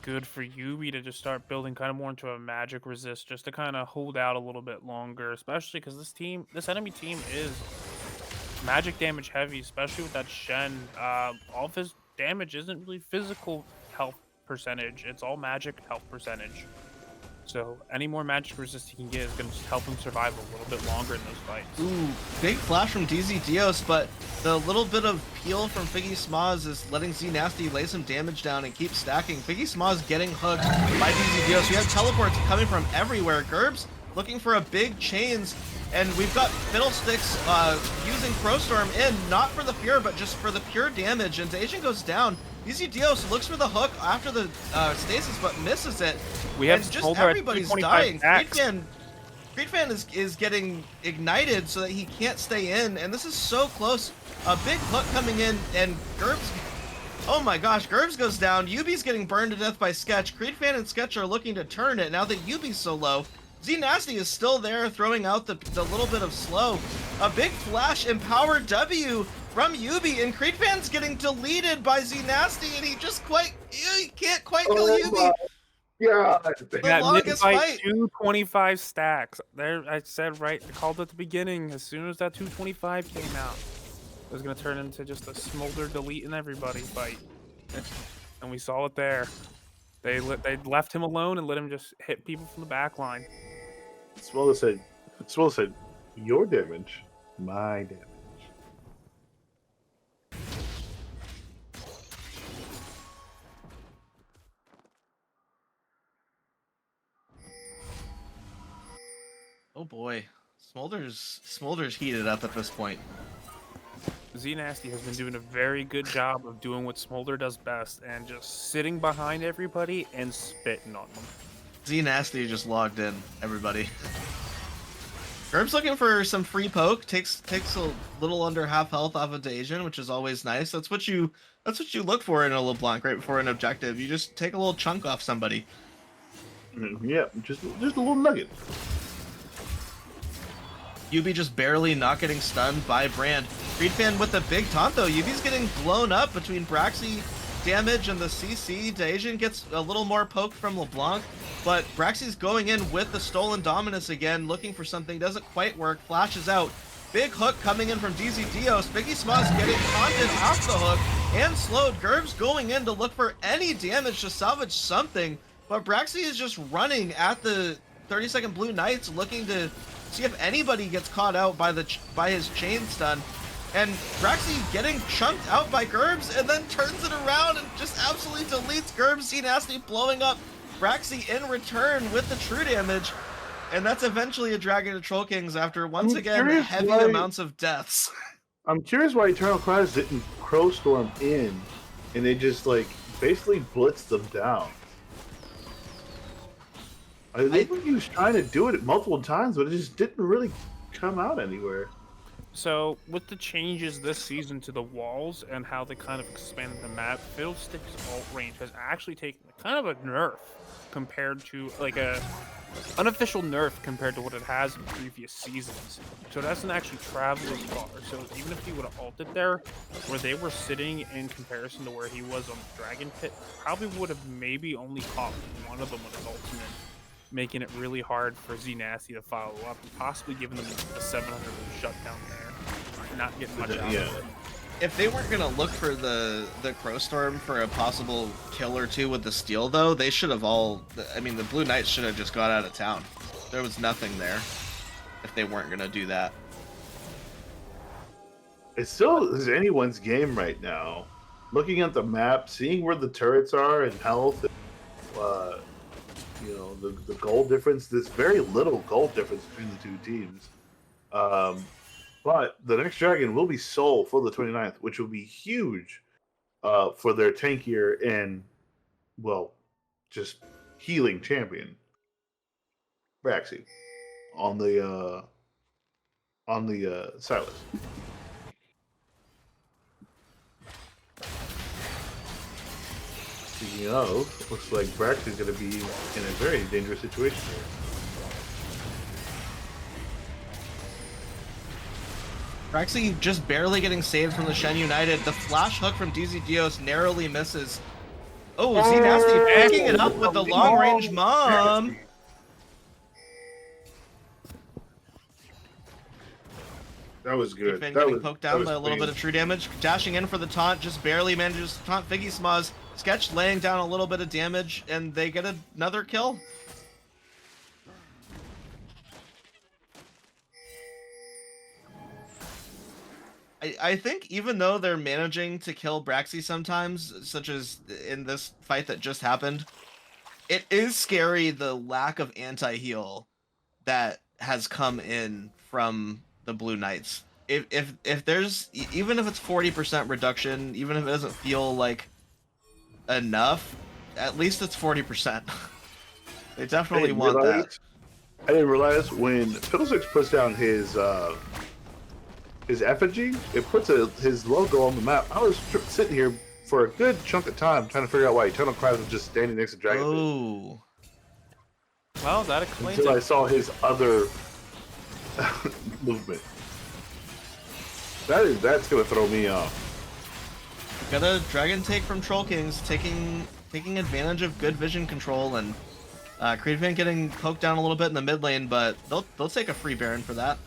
good for Yubi to just start building kind of more into a magic resist, just to kind of hold out a little bit longer, especially because this enemy team is magic damage heavy, especially with that Shen. All of his damage isn't really physical health percentage. It's all magic health percentage. So any more magic resist he can get is going to just help him survive a little bit longer in those fights. Ooh, big flash from DZ Dios, but the little bit of peel from Figgy Smaz is letting Z Nasty lay some damage down and keep stacking. Figgy Smaz getting hooked by DZ Dios. We have teleports coming from everywhere. Gerbs looking for a big chains, and we've got Fiddlesticks using Crowstorm in, not for the fear, but just for the pure damage, and Asian goes down. DZ Dios looks for the hook after the stasis, but misses it. We have and just Smolder at everybody's 225 dying. stacks. Creedfan is getting ignited so that he can't stay in, and this is so close. A big hook coming in, and Gerbs, oh my gosh, Gerbs goes down. Yubi's getting burned to death by Sketch. Creedfan and Sketch are looking to turn it now that Yubi's so low. Z Nasty is still there, throwing out the little bit of slow. A big flash empowered W from Yubi, and Creedfan's getting deleted by Z Nasty, and he can't quite kill Yubi. God. The That longest mid-fight, fight. 225 stacks. There, I said right, I called at the beginning. As soon as that 225 came out, it was gonna turn into just a Smolder deleting everybody fight, and we saw it there. They left him alone and let him just hit people from the back line. Swallow said, your damage, my damage. Oh boy, Smolder's heated up at this point. Z Nasty has been doing a very good job of doing what Smolder does best and just sitting behind everybody and spitting on them. Z Nasty just logged in, everybody. Gerb's looking for some free poke, takes a little under half health off of Dajin, which is always nice. That's what you look for in a LeBlanc right before an objective. You just take a little chunk off somebody. Yeah, just a little nugget. Yubi just barely not getting stunned by Brand. Creedfan with the big taunt though. Yubi's getting blown up between Braxy damage and the CC. Dajin gets a little more poke from LeBlanc, but Braxy's going in with the stolen dominus again, looking for something. Doesn't quite work. Flashes out. Big hook coming in from DZ Dios. Biggie Smaz getting taunted off the hook and slowed. Gerbs going in to look for any damage to salvage something, but Braxy is just running at the 30-second Blue Knights, looking to see if anybody gets caught out by his chain stun. And Braxy getting chunked out by Gerbs and then turns it around and just absolutely deletes Gerbs. Z Nasty blowing up Braxy in return with the true damage. And that's eventually a Dragon to Troll Kings after once again heavy amounts of deaths. I'm curious why Eternal Cries didn't Crowstorm in, and they just like basically blitzed them down. I think he was trying to do it multiple times, but it just didn't really come out anywhere. So, with the changes this season to the walls and how they kind of expanded the map, Fiddlestick's ult range has actually taken kind of a nerf compared to, like, a unofficial nerf compared to what it has in previous seasons. So it hasn't actually traveled as far. So even if he would have ulted there, where they were sitting in comparison to where he was on the Dragon Pit, probably would have maybe only caught one of them with his ultimate, making it really hard for Z Nasty to follow up and possibly giving them a 700 shutdown there. Not getting much out of it. If they weren't gonna look for the Crowstorm for a possible kill or two with the steel, though, they should have all. I mean, the Blue Knights should have just got out of town. There was nothing there if they weren't gonna do that. It still is anyone's game right now. Looking at the map, seeing where the turrets are and health, you know, the goal difference. There's very little goal difference between the two teams. But the next Dragon will be Soul for the 29th, which will be huge for their tankier and, well, just healing champion, Braxy, on the Silas. Speaking of, looks like Braxy's going to be in a very dangerous situation here. Braxy just barely getting saved from the Shen United. The flash hook from DZ Dios narrowly misses. Oh, Z Nasty picking it up with the long range mom. That was Creed good. Fan That getting was poked that down was by a little clean. bit of true damage. Dashing in for the taunt, just barely manages to taunt Figgy Smaz. Sketch laying down a little bit of damage, and they get another kill. I think even though they're managing to kill Braxy sometimes, such as in this fight that just happened, it is scary the lack of anti-heal that has come in from the Blue Knights. If there's even if it's 40% reduction, even if it doesn't feel like enough, at least it's 40%. They I definitely didn't want that. realize. I didn't realize when Fiddlesticks puts down his effigy, it puts his logo on the map. I was sitting here for a good chunk of time trying to figure out why Eternal Cries was just standing next to Dragon Oh, Well, that explains until I it. saw his other movement. That's gonna throw me off. got a dragon take from Troll Kings, taking advantage of good vision control, and Creed Fan getting poked down a little bit in the mid lane, but they'll take a free Baron for that.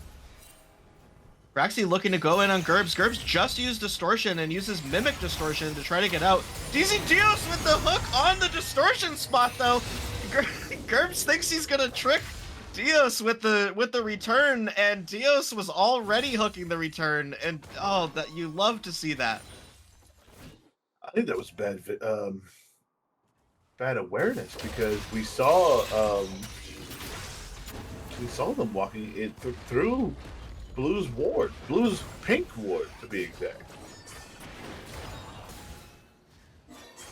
Braxy looking to go in on Gerbs. Gerbs just used Distortion and uses Mimic Distortion to try to get out. DZ Dios with the hook on the Distortion spot, though. Gerbs thinks he's gonna trick Dios with the return, and Dios was already hooking the return, and oh, that you love to see that. I think that was bad awareness because we saw them walking in through Blue's ward, Blue's pink ward to be exact.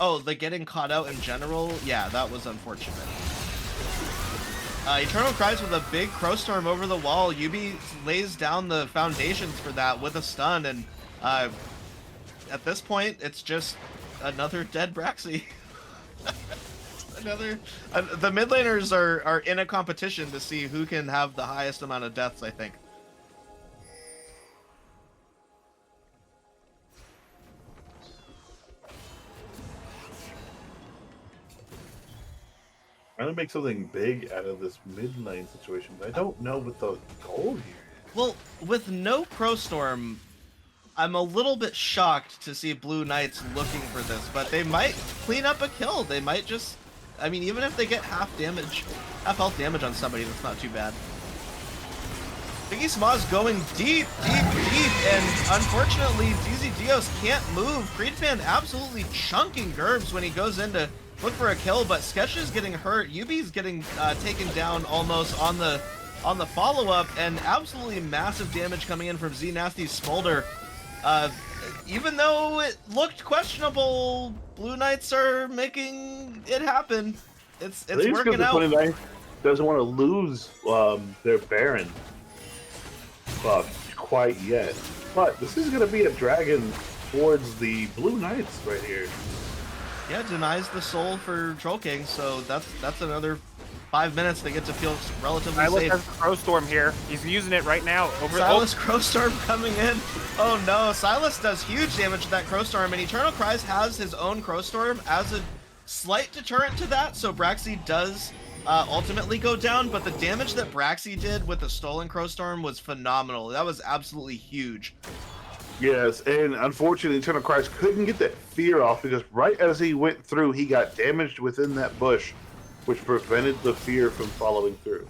Oh, the getting caught out in general, yeah, that was unfortunate. Eternal Cries with a big Crowstorm over the wall. Yubi lays down the foundations for that with a stun, and at this point, it's just another dead Braxy. The mid laners are in a competition to see who can have the highest amount of deaths, I think. Trying to make something big out of this mid lane situation, but I don't know what the goal here is. Well, with no Crowstorm, I'm a little bit shocked to see Blue Knights looking for this, but they might clean up a kill. They might just, I mean, even if they get half health damage on somebody, that's not too bad. Figgy Smaz going deep, and unfortunately, DZ Dios can't move. Creed Fan absolutely chunking Gerbs when he goes in to look for a kill, but Sketch is getting hurt. Yubi's getting taken down almost on the follow-up, and absolutely massive damage coming in from Z Nasty's Smolder. Even though it looked questionable, Blue Knights are making it happen. It's working out. 29th doesn't want to lose their Baron buff quite yet, but this is going to be a dragon towards the Blue Knights right here. Yeah, denies the soul for Troll King, so that's another 5 minutes they get to feel relatively Silas safe. has the Crowstorm here. He's using it right now. Silas Crowstorm coming in. Oh no, Silas does huge damage to that Crowstorm, and Eternal Cries has his own Crowstorm as a slight deterrent to that, so Braxy does ultimately go down, but the damage that Braxy did with the stolen Crowstorm was phenomenal. That was absolutely huge. Yes, and unfortunately, Eternal Christ couldn't get that fear off because right as he went through, he got damaged within that bush, which prevented the fear from following through.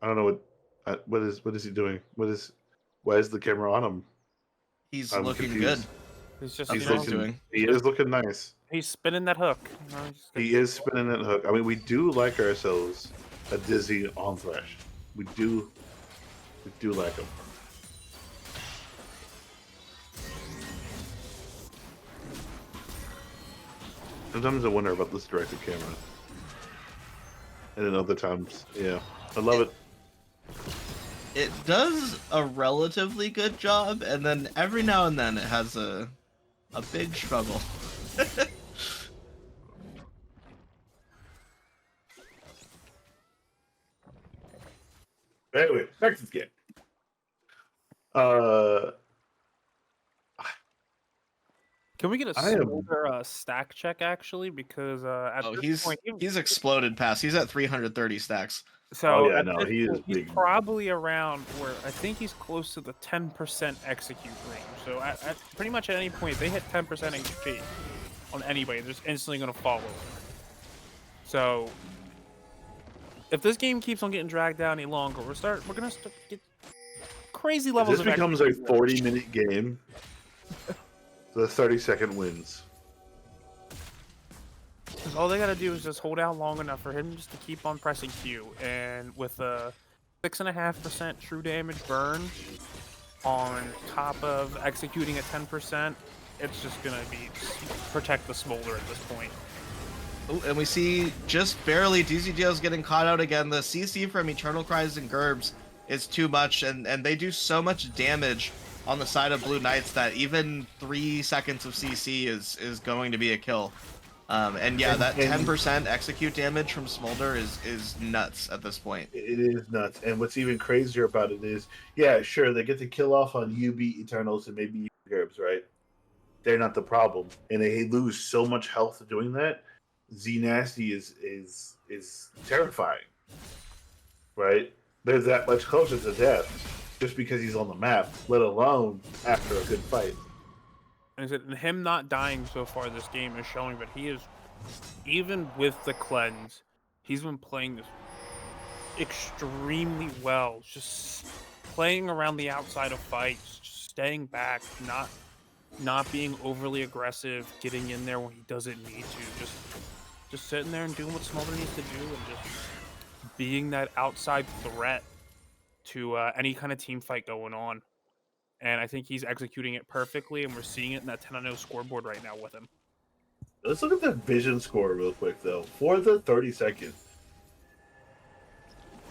I don't know what is he doing? Why is the camera on him? He's I'm looking confused. good. He's just That's He's what you he's know, doing. He is looking nice. he's spinning that hook. You know, He is spinning that hook. I mean, we do like ourselves a Dizzy on Thresh. We do like him. Sometimes I wonder about this directed camera. And then other times, yeah. I love it. It does a relatively good job, and then every now and then it has a big struggle. Anyway, back to the game. Uh, Can we get a I am. Smolder stack check actually? Because at Oh, this point, he's exploded past. He's at 330 stacks. Oh so yeah, at no, this he is point, he's big. probably around where I think he's close to the 10% execute range. So at pretty much at any point, they hit 10% HP on anybody, they're just instantly going to follow. So if this game keeps on getting dragged down any longer, we're gonna start get crazy If levels this of becomes a execute range. 40-minute game, the 30-second wins. 'Cause all they gotta do is just hold out long enough for him just to keep on pressing Q, and with a 6.5% true damage burn on top of executing at 10%, it's just gonna be protect the Smolder at this point. Ooh, and we see just barely DZDO's getting caught out again. The CC from Eternal Cries and Gerbs is too much, and they do so much damage on the side of Blue Knights that even 3 seconds of CC is going to be a kill. And yeah, that 10% execute damage from Smolder is nuts at this point. It is nuts. And what's even crazier about it is, yeah, sure, they get the kill off on UB Eternals and maybe Gerbs, right? They're not the problem. And they lose so much health doing that. Z Nasty is terrifying. Right? They're that much closer to death just because he's on the map, let alone after a good fight. And him not dying so far this game is showing that he is, even with the cleanse, he's been playing this extremely well. Just playing around the outside of fights, just staying back, not being overly aggressive, getting in there when he doesn't need to. Just sitting there and doing what Smolder needs to do, and just being that outside threat to any kind of team fight going on. And I think he's executing it perfectly, and we're seeing it in that 10-0 scoreboard right now with him. Let's look at the vision score real quick, though. For the 30 seconds.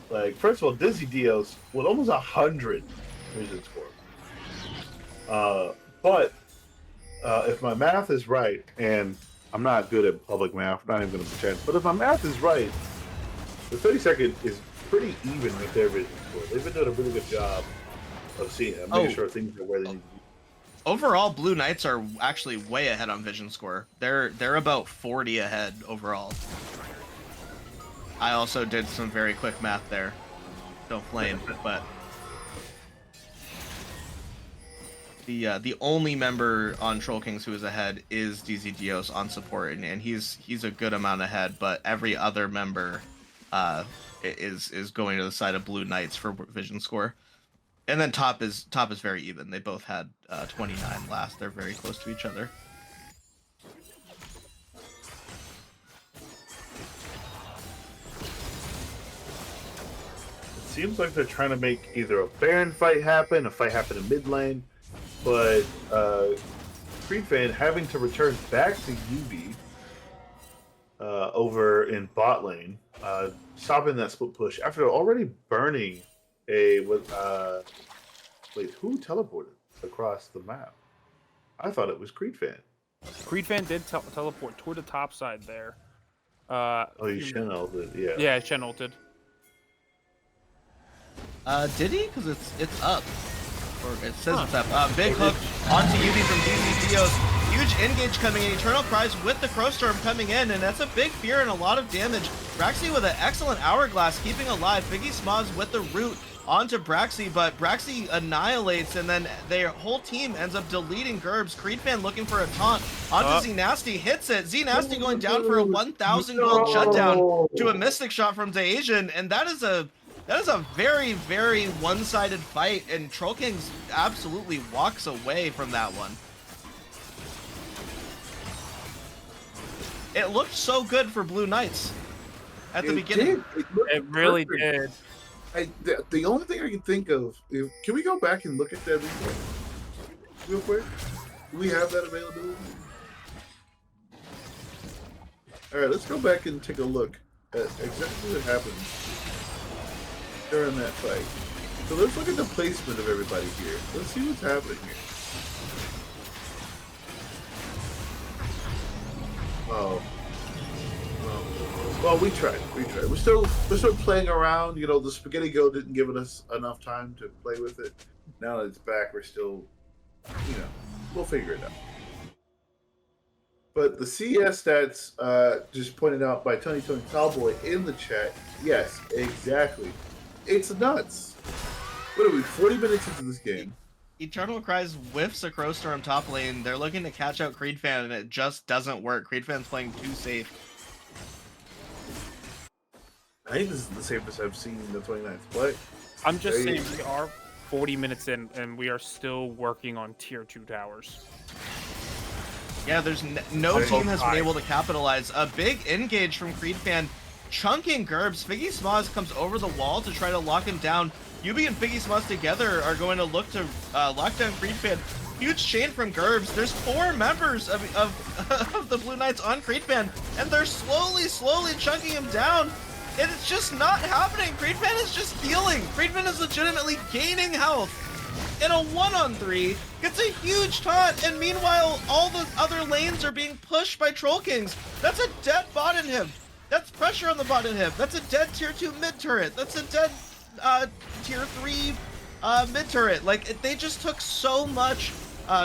Like, first of all, Dizzy Dios with almost 100 vision score. But if my math is right, and I'm not good at public math, I'm not even going to pretend, but if my math is right, the 30 second is pretty even with their vision score. They've been doing a really good job of seeing it, making sure things are where they need to be. Overall, Blue Knights are actually way ahead on vision score. They're about 40 ahead overall. I also did some very quick math there. Don't flame, but the only member on Troll Kings who is ahead is DZ Dios on support, and he's a good amount ahead. But every other member is going to the side of Blue Knights for vision score. And then top is very even. They both had 29 last. They're very close to each other. It seems like they're trying to make either a Baron fight happen, a fight happen in mid lane, but Creedfan having to return back to UB over in bot lane, stopping that split push after already burning wait, who teleported across the map? I thought it was Creedfan. Creedfan did teleport toward the top side there. He Shen ulted, yeah. Yeah, Shen ulted. Did he? Because it's up. Or it says it's up. Big hook onto UB from DZ Dios. Huge engage coming in. Eternal Cries with the Crow Storm coming in, and that's a big fear and a lot of damage. Braxy with an excellent Hourglass, keeping alive. Biggie Smogs with the root onto Braxy, but Braxy annihilates, and then their whole team ends up deleting Gerbs. Creedfan looking for a taunt onto Z Nasty, hits it. Z Nasty going down for a 1,000 gold shutdown to a Mystic shot from DeAsian, and that is a very, very one-sided fight, and Troll Kings absolutely walks away from that one. It looked so good for Blue Knights at the beginning. It really did. The only thing I can think of is, can we go back and look at that real quick? Do we have that availability? All right, let's go back and take a look at exactly what happened during that fight. So let's look at the placement of everybody here. Let's see what's happening here. Oh. Well, we tried. We're still playing around. You know, the Spaghetti Go didn't give us enough time to play with it. Now that it's back, we're still, we'll figure it out. But the CS stats, just pointed out by Tony Cowboy in the chat. Yes, exactly. It's nuts. What are we? 40 minutes into this game. Eternal Cries whiffs a Crow Storm top lane. They're looking to catch out Creed Fan, and it just doesn't work. Creed Fan's playing too safe. I think this is the safest I've seen the 29th play. I'm just Hey. saying we are 40 minutes in, and we are still working on tier 2 towers. Yeah, there's no They're team both has been high. able to capitalize. A big engage from Creed Fan, chunking Gerbs. Figgy Smoz comes over the wall to try to lock him down. Yubi and Figgy Smoz together are going to look to lock down Creed Fan. Huge chain from Gerbs. There's 4 members of of the Blue Knights on Creed Fan, and they're slowly chunking him down. And it's just not happening. Creed Fan is just healing. Creed Fan is legitimately gaining health. In a 1-on-3, gets a huge taunt, and meanwhile, all the other lanes are being pushed by Troll Kings. That's a dead bot inhib. That's pressure on the bot inhib. That's a dead tier 2 mid turret. That's a dead tier 3 mid turret. Like, they just took so much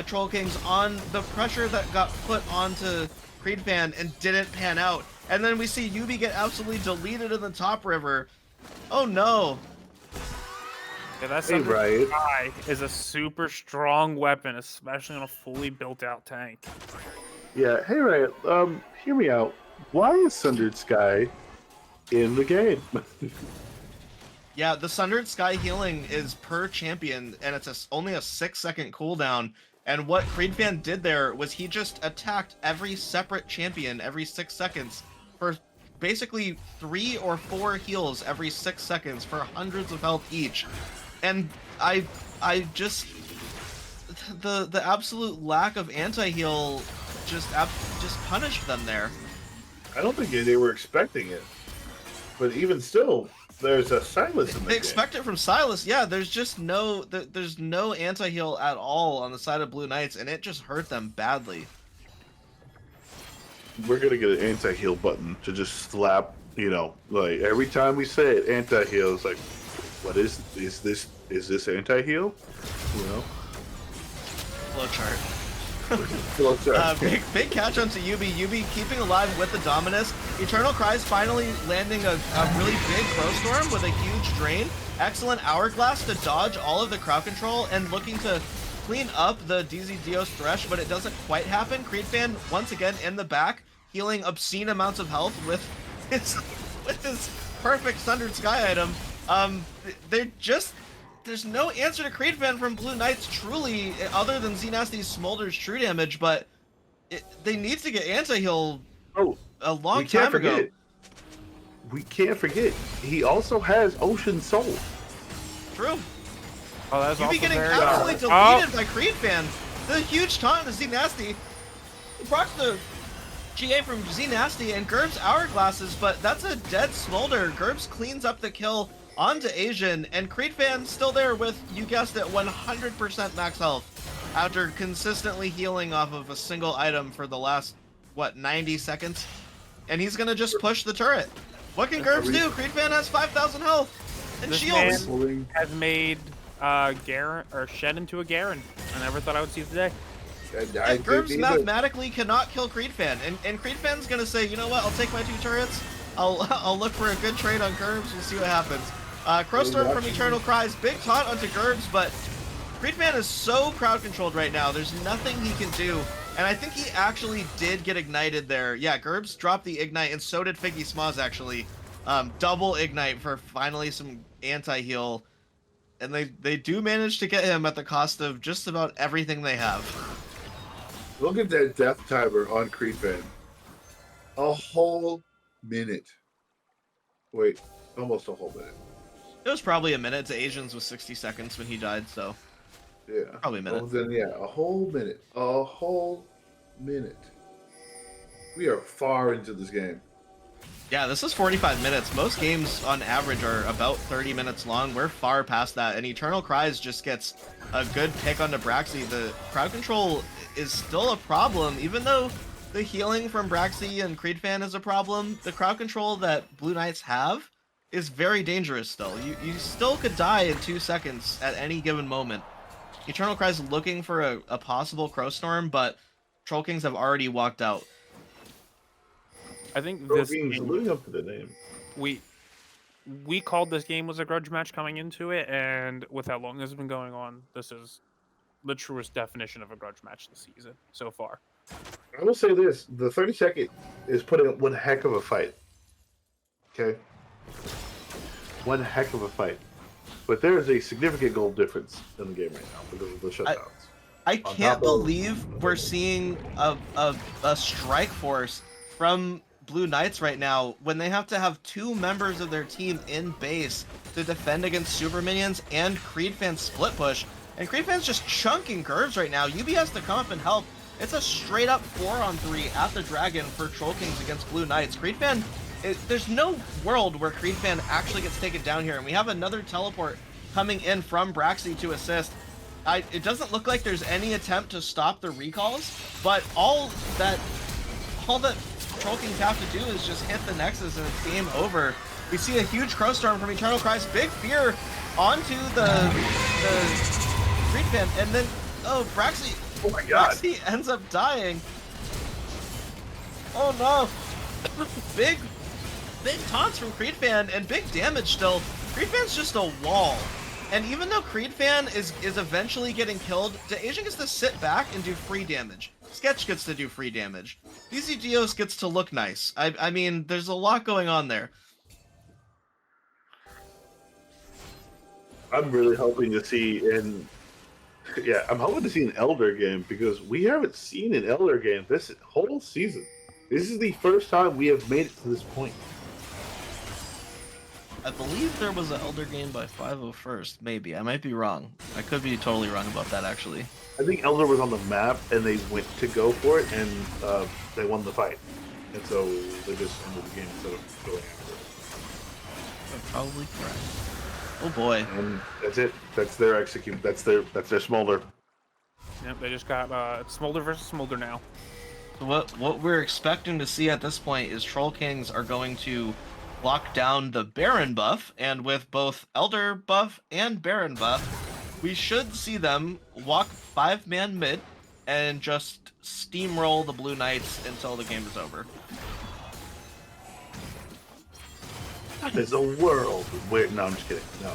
Troll Kings on the pressure that got put onto Creed Fan and didn't pan out. And then we see Yubi get absolutely deleted in the top river. Oh no. Yeah, that Hey, Riot. Sky is a super strong weapon, especially on a fully built out tank. Yeah, hey Riot, hear me out. Why is Sundered Sky in the game? Yeah, the Sundered Sky healing is per champion, and it's only a 6-second cooldown. And what Creed Fan did there was he just attacked every separate champion every 6 seconds for basically 3 or 4 heals every 6 seconds for hundreds of health each. And I just the absolute lack of anti-heal just punished them there. I don't think they were expecting it. But even still, there's a Silas in the They expect it from Silas. Yeah, there's just there's no anti-heal at all on the side of Blue Knights, and it just hurt them badly. We're gonna get an anti-heal button to just slap, like every time we say it, anti-heal, it's like, what is this anti-heal? Flowchart. Well, Big catch onto Yubi. Yubi keeping alive with the Dominus. Eternal Cries finally landing a really big Crow Storm with a huge drain. Excellent Hourglass to dodge all of the crowd control and looking to clean up the DZ Dios Thresh, but it doesn't quite happen. Creed Fan once again in the back, healing obscene amounts of health with his perfect Sundered Sky item. There's no answer to Creed Fan from Blue Knights, truly, other than Xnasty's Smolder's true damage, but they need to get anti-heal a long time ago. We can't forget, he also has Ocean Soul. True. Oh, that's You'd be also getting very absolutely bad. deleted by Creed Fan. The huge taunt to Xnasty. He procs the GA from Xnasty and Gerbs Hourglasses, but that's a dead Smolder. Gerbs cleans up the kill onto Asian, and Creed Fan still there with, you guessed it, 100% max health after consistently healing off of a single item for the last, 90 seconds? And he's gonna just push the turret. What can Gerbs do? Creed Fan has 5,000 health and This shields. man has made Garen or Shed into a Garen. I never thought I would see the day. And Gerbs mathematically cannot kill Creed Fan, and Creed Fan's gonna say, you know what? I'll take my 2 turrets. I'll look for a good trade on Gerbs. We'll see what happens. Crow Storm from Eternal Cries, big taunt onto Gerbs, but Creed Fan is so crowd controlled right now. There's nothing he can do, and I think he actually did get ignited there. Yeah, Gerbs dropped the ignite, and so did Figgy Smoz actually. Double ignite for finally some anti-heal, and they do manage to get him at the cost of just about everything they have. Look at that death timer on Creed Fan. A whole minute. Wait, almost a whole minute. It was probably a minute. To Asians was 60 seconds when he died, so Yeah. probably a minute. Well, then, yeah, a whole minute. A whole minute. We are far into this game. Yeah, this is 45 minutes. Most games on average are about 30 minutes long. We're far past that, and Eternal Cries just gets a good pick onto Braxy. The crowd control is still a problem, even though the healing from Braxy and Creed Fan is a problem. The crowd control that Blue Knights have is very dangerous still. You still could die in 2 seconds at any given moment. Eternal Cries looking for a possible Crow Storm, but Troll Kings have already walked out. I think Troll this Kings game, living up to the name. we called this game was a grudge match coming into it, and with how long this has been going on, this is the truest definition of a grudge match this season so far. I will say this: the 30-second is putting up one heck of a fight. Okay, one heck of a fight, but there is a significant goal difference in the game right now because of the shutdowns. I On can't top of- believe we're seeing a strike force from Blue Knights right now when they have to have 2 members of their team in base to defend against Super Minions and Creed Fans split push. And Creed Fans just chunking curves right now. UB has to come up and help. It's a straight up 4-on-3 at the Dragon for Troll Kings against Blue Knights. Creed Fan, there's no world where Creed Fan actually gets taken down here. And we have another teleport coming in from Braxy to assist. It doesn't look like there's any attempt to stop the recalls, but all that Troll Kings have to do is just hit the Nexus and it's game over. We see a huge Crow Storm from Eternal Cries, big fear onto the Creed Fan, and then Braxy. Oh my God! Braxy ends up dying. Oh no! big taunts from Creed Fan and big damage still. Creed Fan's just a wall. And even though Creed Fan is eventually getting killed, DeAsian gets to sit back and do free damage. Sketch gets to do free damage. DZ Dios gets to look nice. I mean, there's a lot going on there. I'm really hoping to see I'm hoping to see an Elder game because we haven't seen an Elder game this whole season. This is the first time we have made it to this point. I believe there was an Elder game by 501st, maybe. I might be wrong. I could be totally wrong about that, actually. I think Elder was on the map and they went to go for it and they won the fight. And so they just ended the game instead of going after it. You're probably correct. Oh boy. And that's it. That's their execute. That's their Smolder. Yep, they just got Smolder versus Smolder now. So what we're expecting to see at this point is Troll Kings are going to lock down the Baron buff, and with both Elder buff and Baron buff, we should see them walk 5-man mid and just steamroll the Blue Knights until the game is over. There's a world where... No, I'm just kidding. No,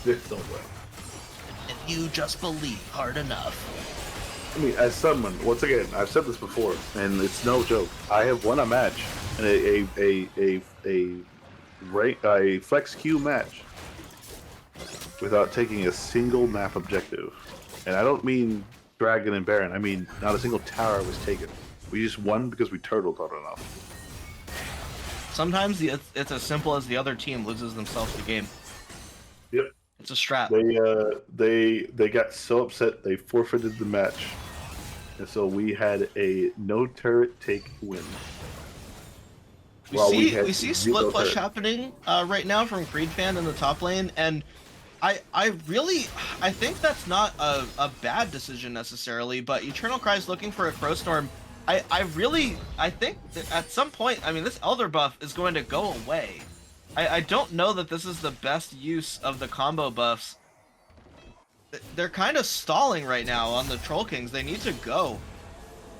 there's no world. If you just believe hard enough. I mean, as someone, once again, I've said this before, and it's no joke. I have won a match, and a flex queue match, without taking a single map objective. And I don't mean Dragon and Baron. I mean, not a single tower was taken. We just won because we turtled hard enough. Sometimes it's as simple as the other team loses themselves the game. Yep. It's a strat. They got so upset they forfeited the match, and so we had a no turret take win. We see split push happening right now from Creed Fan in the top lane, and I think that's not a bad decision necessarily, but Eternal Cry's looking for a Crow Storm. I think that at some point, I mean, this Elder buff is going to go away. I don't know that this is the best use of the combo buffs. They're kind of stalling right now on the Troll Kings. They need to go.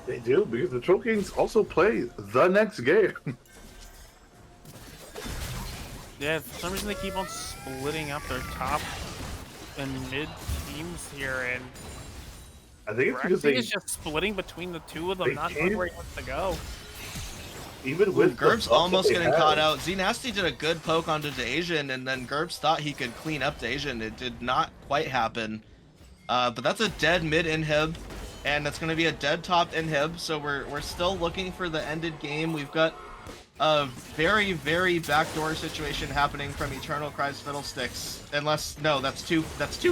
They do, because the Troll Kings also play the next game. Yeah, for some reason they keep on splitting up their top and mid teams here, and I think it's because Braxy is just splitting between the two of them, not knowing where he wants to go. Even with Gerb's the buff almost that they getting have, caught out. Z-Nasty did a good poke onto DeAsian, and then Gerbs thought he could clean up DeAsian. It did not quite happen. But that's a dead mid inhib, and that's going to be a dead top inhib, so we're still looking for the ended game. We've got a very, very backdoor situation happening from Eternal Cries Fiddlesticks. No, that's two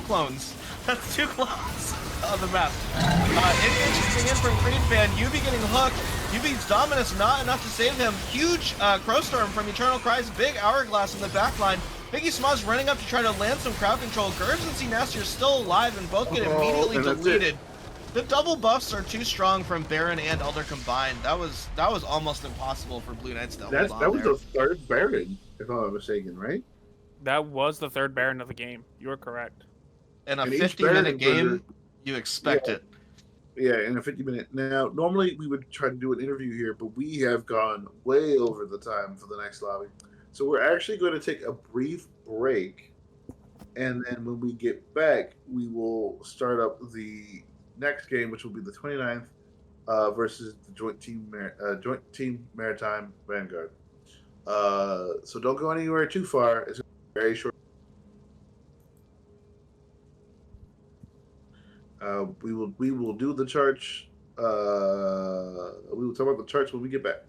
clones. That's 2 clones on the map. Interesting in from Creed Fan. UB getting hooked. UB's Dominus not enough to save him. Huge Crow Storm from Eternal Cries. Big Hourglass in the backline. Biggie Smaz running up to try to land some crowd control. Gerbs and Z-Nasty are still alive and both get immediately deleted. The double buffs are too strong from Baron and Elder combined. That was almost impossible for Blue Knights to hold on that was there. the third Baron, if I'm not mistaken, right? That was the third Baron of the game. You are correct. In a and each 50-minute Baron game, was you expect yeah. it. Yeah, in a 50-minute. Now, normally we would try to do an interview here, but we have gone way over the time for the next lobby. So we're actually going to take a brief break, and then when we get back, we will start up the next game, which will be the 29th versus the Joint Team Maritime Vanguard. So don't go anywhere too far. It's very short. We will do the charts. We will talk about the charts when we get back.